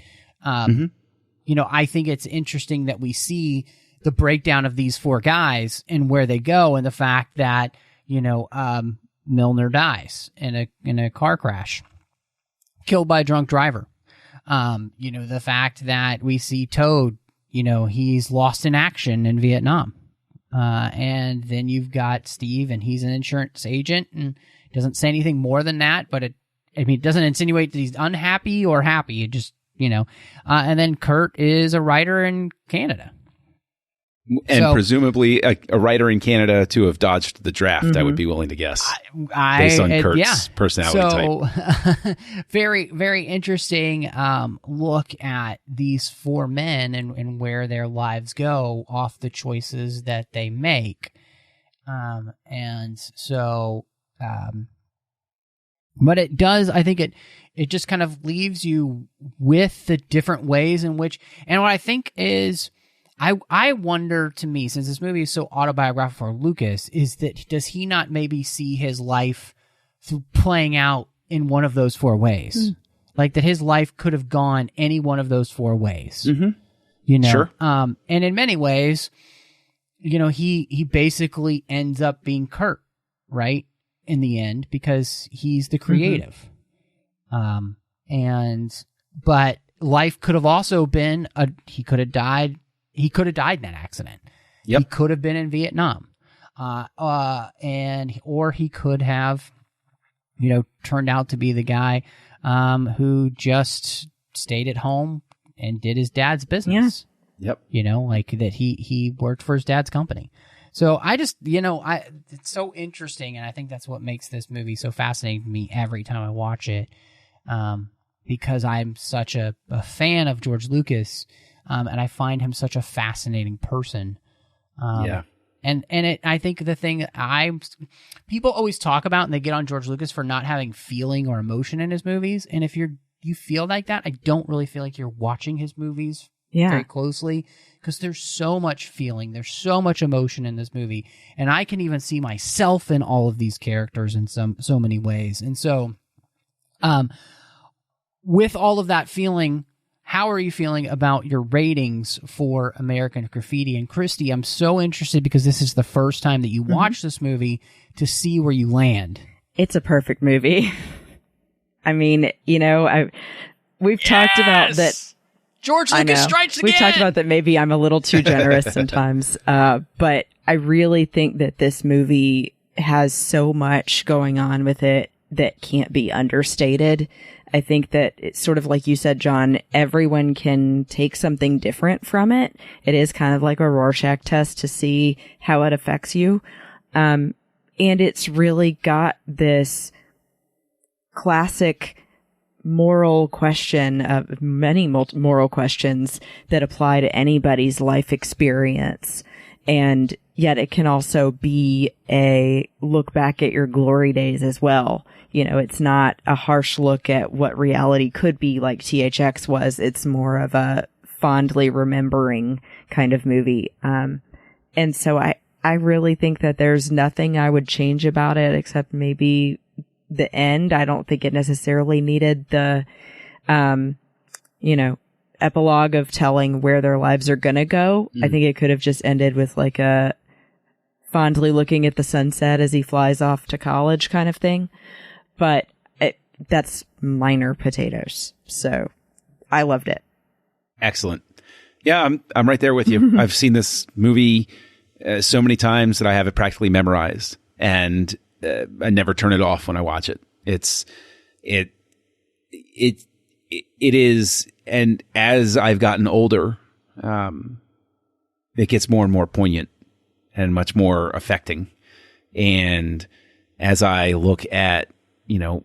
I think it's interesting that we see the breakdown of these four guys and where they go, and the fact that, Milner dies in a car crash, killed by a drunk driver. The fact that we see Toad, he's lost in action in Vietnam. And then you've got Steve, and he's an insurance agent and doesn't say anything more than that, but it doesn't insinuate that he's unhappy or happy. It just, and then Kurt is a writer in Canada. And presumably a writer in Canada to have dodged the draft, I would be willing to guess, based on Kurt's personality type. Very, very interesting look at these four men and where their lives go off the choices that they make. But it does, I think it just kind of leaves you with the different ways in which, and what I think is, I wonder, to me, since this movie is so autobiographical for Lucas, is that does he not maybe see his life playing out in one of those four ways? Like that his life could have gone any one of those four ways. Sure. And in many ways, he basically ends up being Kurt, right? In the end, because he's the creative. But life could have also been he could have died. He could have died in that accident. Yep. He could have been in Vietnam. Or he could have, turned out to be the guy who just stayed at home and did his dad's business. Yep. Like that he worked for his dad's company. So I just, it's so interesting, and I think that's what makes this movie so fascinating to me every time I watch it, because I'm such a fan of George Lucas. And I find him such a fascinating person. And I think the thing people always talk about, and they get on George Lucas for not having feeling or emotion in his movies. And if you feel like that, I don't really feel like you're watching his movies very closely, because there's so much feeling, there's so much emotion in this movie, and I can even see myself in all of these characters in so many ways. And so, with all of that feeling, how are you feeling about your ratings for American Graffiti? And Christy, I'm so interested, because this is the first time that you watch this movie, to see where you land. It's a perfect movie. I mean, we've talked about that. George Lucas strikes again. We've talked about that maybe I'm a little too generous sometimes. But I really think that this movie has so much going on with it that can't be understated. I think that it's sort of like you said, John, everyone can take something different from it. It is kind of like a Rorschach test to see how it affects you. And it's really got this classic moral question of many moral questions that apply to anybody's life experience. And yet it can also be a look back at your glory days as well. You know, it's not a harsh look at what reality could be like THX was. It's more of a fondly remembering kind of movie. And so I really think that there's nothing I would change about it except maybe the end. I don't think it necessarily needed the, epilogue of telling where their lives are going to go. I think it could have just ended with like a fondly looking at the sunset as he flies off to college kind of thing. But that's minor potatoes. So I loved it. Excellent. Yeah, I'm right there with you. I've seen this movie so many times that I have it practically memorized, and I never turn it off when I watch it. It is, and as I've gotten older, it gets more and more poignant and much more affecting. And as I look at,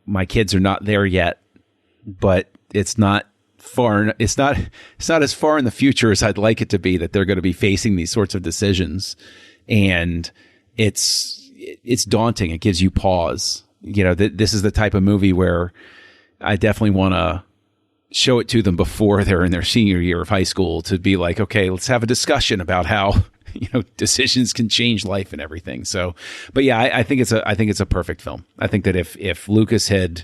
my kids are not there yet, but it's not far. It's not as far in the future as I'd like it to be that they're going to be facing these sorts of decisions. And it's daunting. It gives you pause. This is the type of movie where I definitely want to show it to them before they're in their senior year of high school, to be like, okay, let's have a discussion about how, decisions can change life and everything. So, but yeah, I think it's a perfect film. I think that if Lucas had,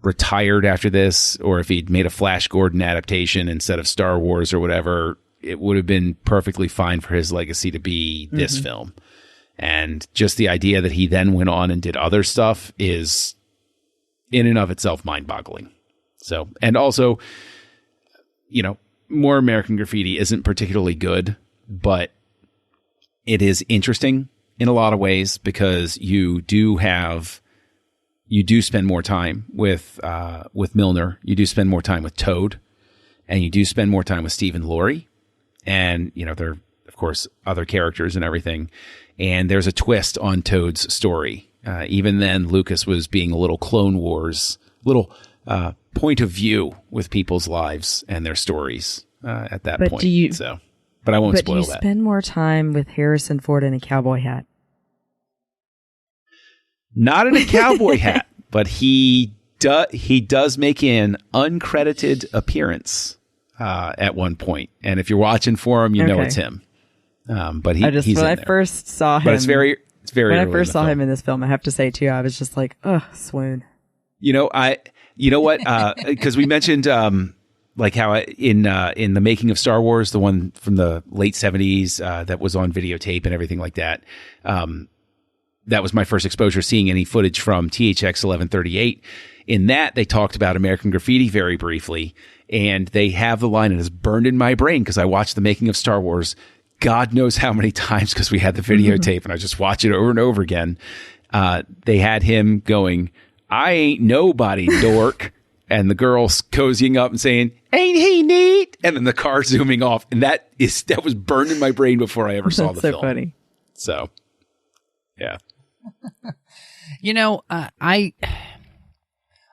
retired after this, or if he'd made a Flash Gordon adaptation instead of Star Wars or whatever, it would have been perfectly fine for his legacy to be this film. And just the idea that he then went on and did other stuff is in and of itself mind-boggling. So, and also, more American Graffiti isn't particularly good, but it is interesting in a lot of ways because you do spend more time with Milner. You do spend more time with Toad, and you do spend more time with Steve and Laurie. And, there are, of course, other characters and everything. And there's a twist on Toad's story. Even then, Lucas was being a little Clone Wars, little point of view with people's lives and their stories at that point. But I won't spoil that. But do you spend more time with Harrison Ford in a cowboy hat? Not in a cowboy hat, but he does make an uncredited appearance at one point. And if you're watching for him, you know it's him. But he's in there. First saw him, but it's very when I first saw him in this film, I have to say too, I was just like, oh, swoon. You know what? Because we mentioned like how in the making of Star Wars, the one from the late 70s that was on videotape and everything like that. That was my first exposure seeing any footage from THX 1138. In that, they talked about American Graffiti very briefly, and they have the line, and it's burned in my brain because I watched the making of Star Wars God knows how many times because we had the videotape and I just watch it over and over again. They had him going, "I ain't nobody, dork." And the girls cozying up and saying, "Ain't he neat?" And then the car zooming off. And that was burned in my brain before I ever saw the film. That's so funny. So, yeah.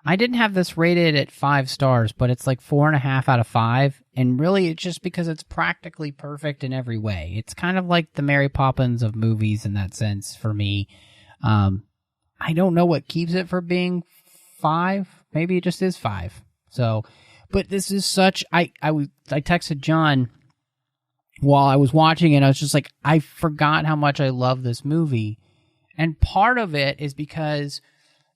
I didn't have this rated at 5 stars, but it's like 4.5 out of 5. And really, it's just because it's practically perfect in every way. It's kind of like the Mary Poppins of movies in that sense for me. I don't know what keeps it from being 5. Maybe it just is 5. So, but this is such. I texted John while I was watching it. I was just like, I forgot how much I love this movie, and part of it is because,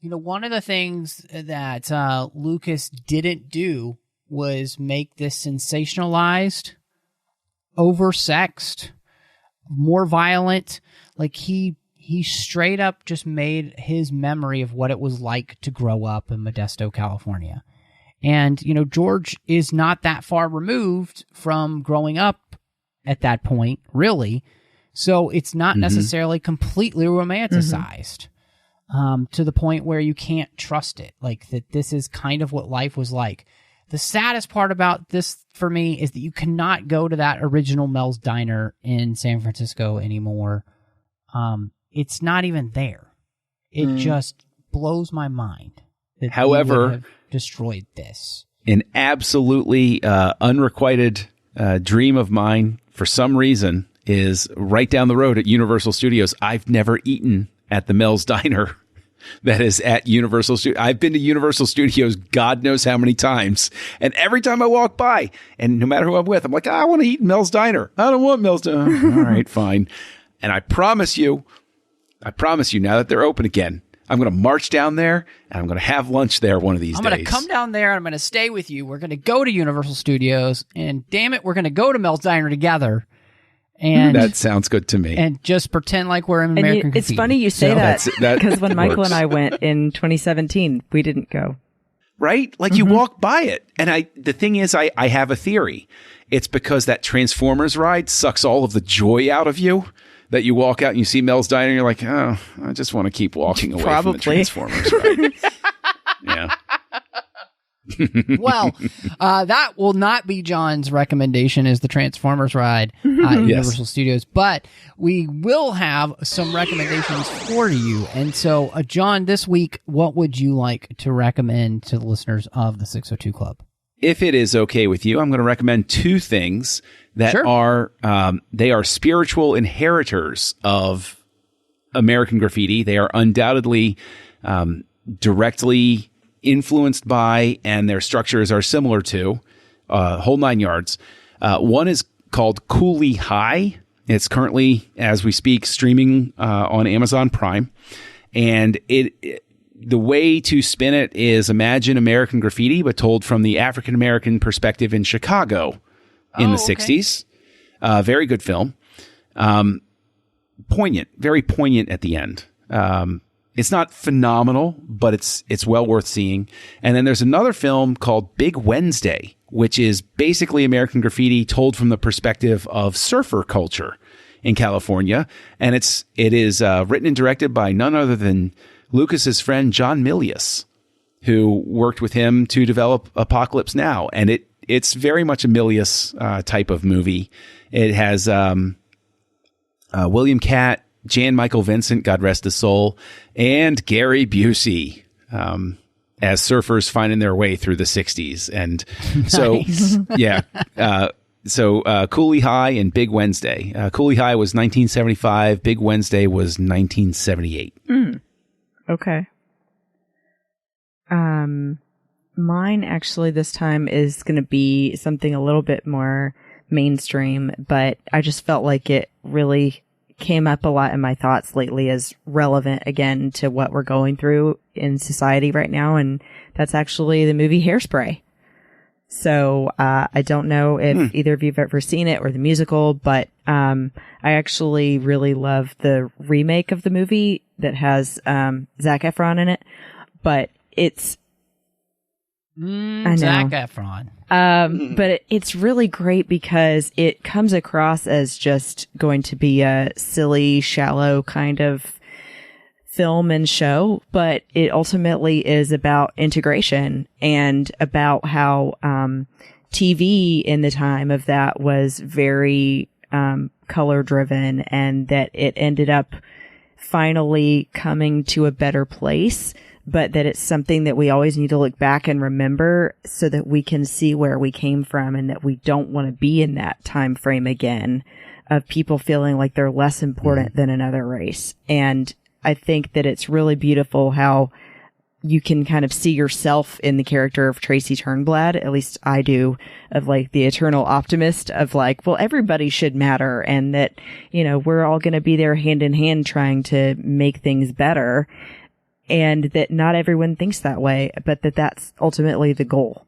one of the things that Lucas didn't do was make this sensationalized, oversexed, more violent. Like he straight up just made his memory of what it was like to grow up in Modesto, California. And, George is not that far removed from growing up at that point, really. So it's not necessarily completely romanticized. To the point where you can't trust it, like that this is kind of what life was like. The saddest part about this for me is that you cannot go to that original Mel's Diner in San Francisco anymore. It's not even there. It just blows my mind that However, you would have destroyed this. An absolutely unrequited dream of mine, for some reason, is right down the road at Universal Studios. I've never eaten at the Mel's Diner that is at Universal Studios. I've been to Universal Studios God knows how many times. And every time I walk by, and no matter who I'm with, I'm like, I want to eat Mel's Diner. I don't want Mel's Diner. All right, fine. And I promise you, now that they're open again, I'm going to march down there and I'm going to have lunch there one of these days. I'm going to come down there and I'm going to stay with you. We're going to go to Universal Studios, and damn it, we're going to go to Mel's Diner together. And that sounds good to me. And just pretend like we're in American Graffiti. It's funny you say that because when Michael and I went in 2017, we didn't go. Right? Like you walk by it. And the thing is, I have a theory. It's because that Transformers ride sucks all of the joy out of you, that you walk out and you see Mel's Diner and you're like, oh, I just want to keep walking away from the Transformers ride. Yeah. Well, that will not be John's recommendation, is the Transformers ride at Universal Studios, but we will have some recommendations for you. And so, John, this week, what would you like to recommend to the listeners of the 602 Club? If it is okay with you, I'm going to recommend two things that are they are spiritual inheritors of American Graffiti. They are undoubtedly directly influenced by, and their structures are similar to, whole nine yards. One is called Cooley High. It's currently, as we speak, streaming on Amazon Prime. And the way to spin it is imagine American Graffiti, but told from the African-American perspective in Chicago in the 60s. Very good film. Poignant, very poignant at the end. It's not phenomenal, but it's well worth seeing. And then there's another film called Big Wednesday, which is basically American Graffiti told from the perspective of surfer culture in California. And it is written and directed by none other than Lucas's friend John Milius, who worked with him to develop Apocalypse Now. And it's very much a Milius type of movie. It has William Catt, Jan Michael Vincent, God rest his soul, and Gary Busey as surfers finding their way through the 60s. And so, Cooley High and Big Wednesday. Cooley High was 1975. Big Wednesday was 1978. Okay. Mine actually this time is going to be something a little bit more mainstream, but I just felt like it really came up a lot in my thoughts lately as relevant again to what we're going through in society right now. And that's actually the movie Hairspray. So, I don't know if either of you have ever seen it or the musical, but, I actually really love the remake of the movie that has, Zac Efron in it, but it's, Zac Efron. But it's really great because it comes across as just going to be a silly, shallow kind of film and show, but it ultimately is about integration and about how TV in the time of that was very color driven, and that it ended up finally coming to a better place, but that it's something that we always need to look back and remember so that we can see where we came from, and that we don't want to be in that time frame again of people feeling like they're less important than another race. And I think that it's really beautiful how you can kind of see yourself in the character of Tracy Turnblad, at least I do, of like the eternal optimist of like, well, everybody should matter, and that, you know, we're all going to be there hand in hand trying to make things better. And that not everyone thinks that way, but that's ultimately the goal.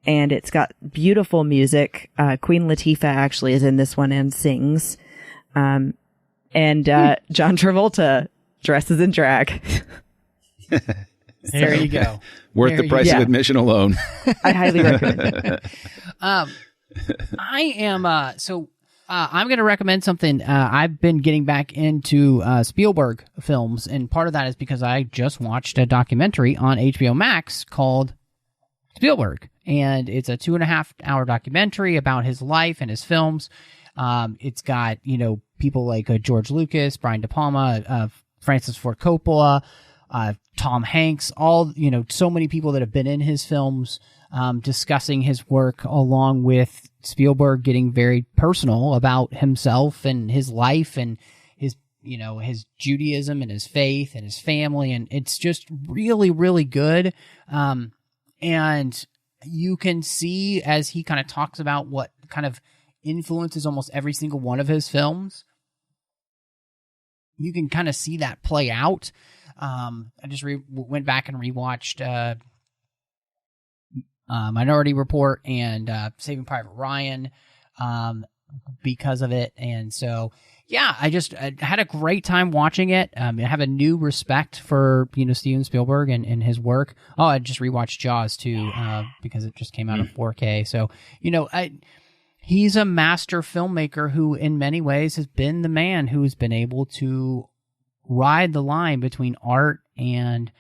And it's got beautiful music. Queen Latifah actually is in this one and sings. And John Travolta dresses in drag. There you go. Worth the price of admission alone. I highly recommend it. I'm going to recommend something. I've been getting back into Spielberg films, and part of that is because I just watched a documentary on HBO Max called Spielberg, and it's a 2.5-hour documentary about his life and his films. It's got, you know, people like George Lucas, Brian De Palma, Francis Ford Coppola, Tom Hanks, all, so many people that have been in his films, discussing his work, along with Spielberg getting very personal about himself and his life and his Judaism and his faith and his family. And it's just really, really good. And you can see, as he kind of talks about what kind of influences almost every single one of his films, you can kind of see that play out. I just went back and rewatched Minority Report and Saving Private Ryan because of it. And so, yeah, I had a great time watching it. I have a new respect for, Steven Spielberg and his work. Oh, I just rewatched Jaws too, because it just came out in 4K. So, he's a master filmmaker who in many ways has been the man who's been able to ride the line between art and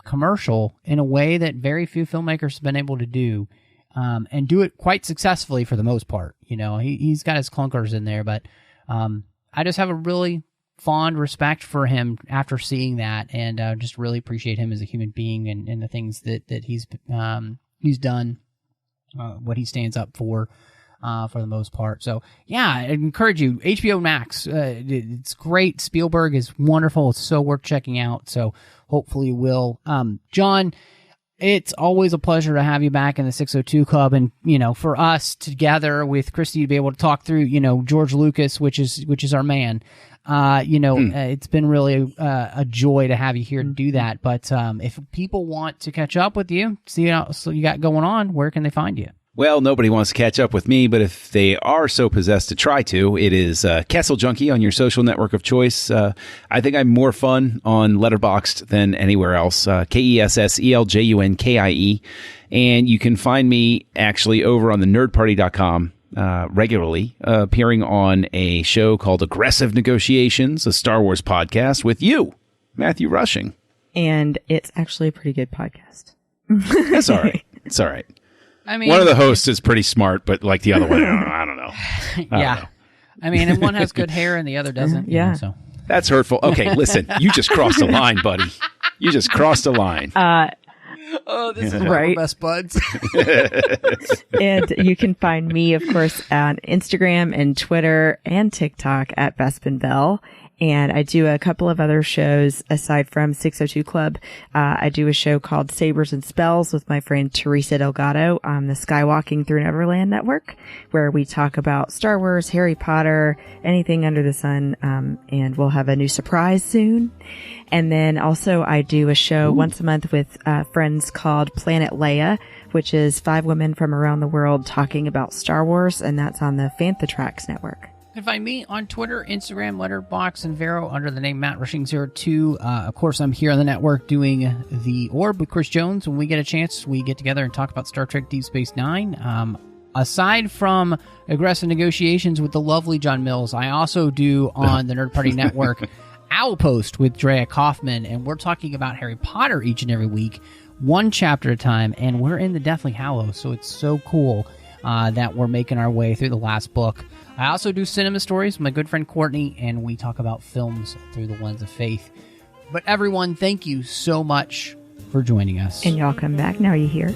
commercial in a way that very few filmmakers have been able to do, and do it quite successfully for the most part. He's got his clunkers in there, but I just have a really fond respect for him after seeing that, and just really appreciate him as a human being and the things that he's done, what he stands up for the most part. So, yeah, I encourage you. HBO Max, it's great. Spielberg is wonderful. It's so worth checking out. So, hopefully you will. John, it's always a pleasure to have you back in the 602 Club, and for us together with Christy to be able to talk through George Lucas, which is our man. It's been really a joy to have you here to do that. But if people want to catch up with you, see what you got going on, where can they find you? Well, nobody wants to catch up with me, but if they are so possessed to try to, it is Kessel Junkie on your social network of choice. I think I'm more fun on Letterboxd than anywhere else. KESSELJUNKIE. And you can find me actually over on the nerdparty.com regularly, appearing on a show called Aggressive Negotiations, a Star Wars podcast with you, Matthew Rushing. And it's actually a pretty good podcast. That's all right. It's all right. I mean, one of the hosts is pretty smart, but like the other one, I don't know. Yeah. I mean, and one has good hair and the other doesn't. Yeah. So. That's hurtful. Okay, listen, you just crossed a line, buddy. You just crossed a line. This is right. Best buds. And you can find me, of course, on Instagram and Twitter and TikTok at Bespin Bell. And I do a couple of other shows aside from 602 Club. I do a show called Sabers and Spells with my friend Teresa Delgado on the Skywalking Through Neverland network, where we talk about Star Wars, Harry Potter, anything under the sun. And we'll have a new surprise soon. And then also I do a show once a month with friends called Planet Leia, which is 5 women from around the world talking about Star Wars. And that's on the Fantha Tracks network. You can find me on Twitter, Instagram, Letterboxd, and Vero under the name Matt Rushing02. Of course, I'm here on the network doing The Orb with Chris Jones. When we get a chance, we get together and talk about Star Trek Deep Space Nine. Aside from Aggressive Negotiations with the lovely John Mills, I also do on the Nerd Party Network Owlpost with Drea Kaufman, and we're talking about Harry Potter each and every week, one chapter at a time, and we're in the Deathly Hallows, so it's so cool that we're making our way through the last book. I also do cinema stories with my good friend Courtney, and we talk about films through the lens of faith. But everyone, thank you so much for joining us. And y'all come back now, you hear?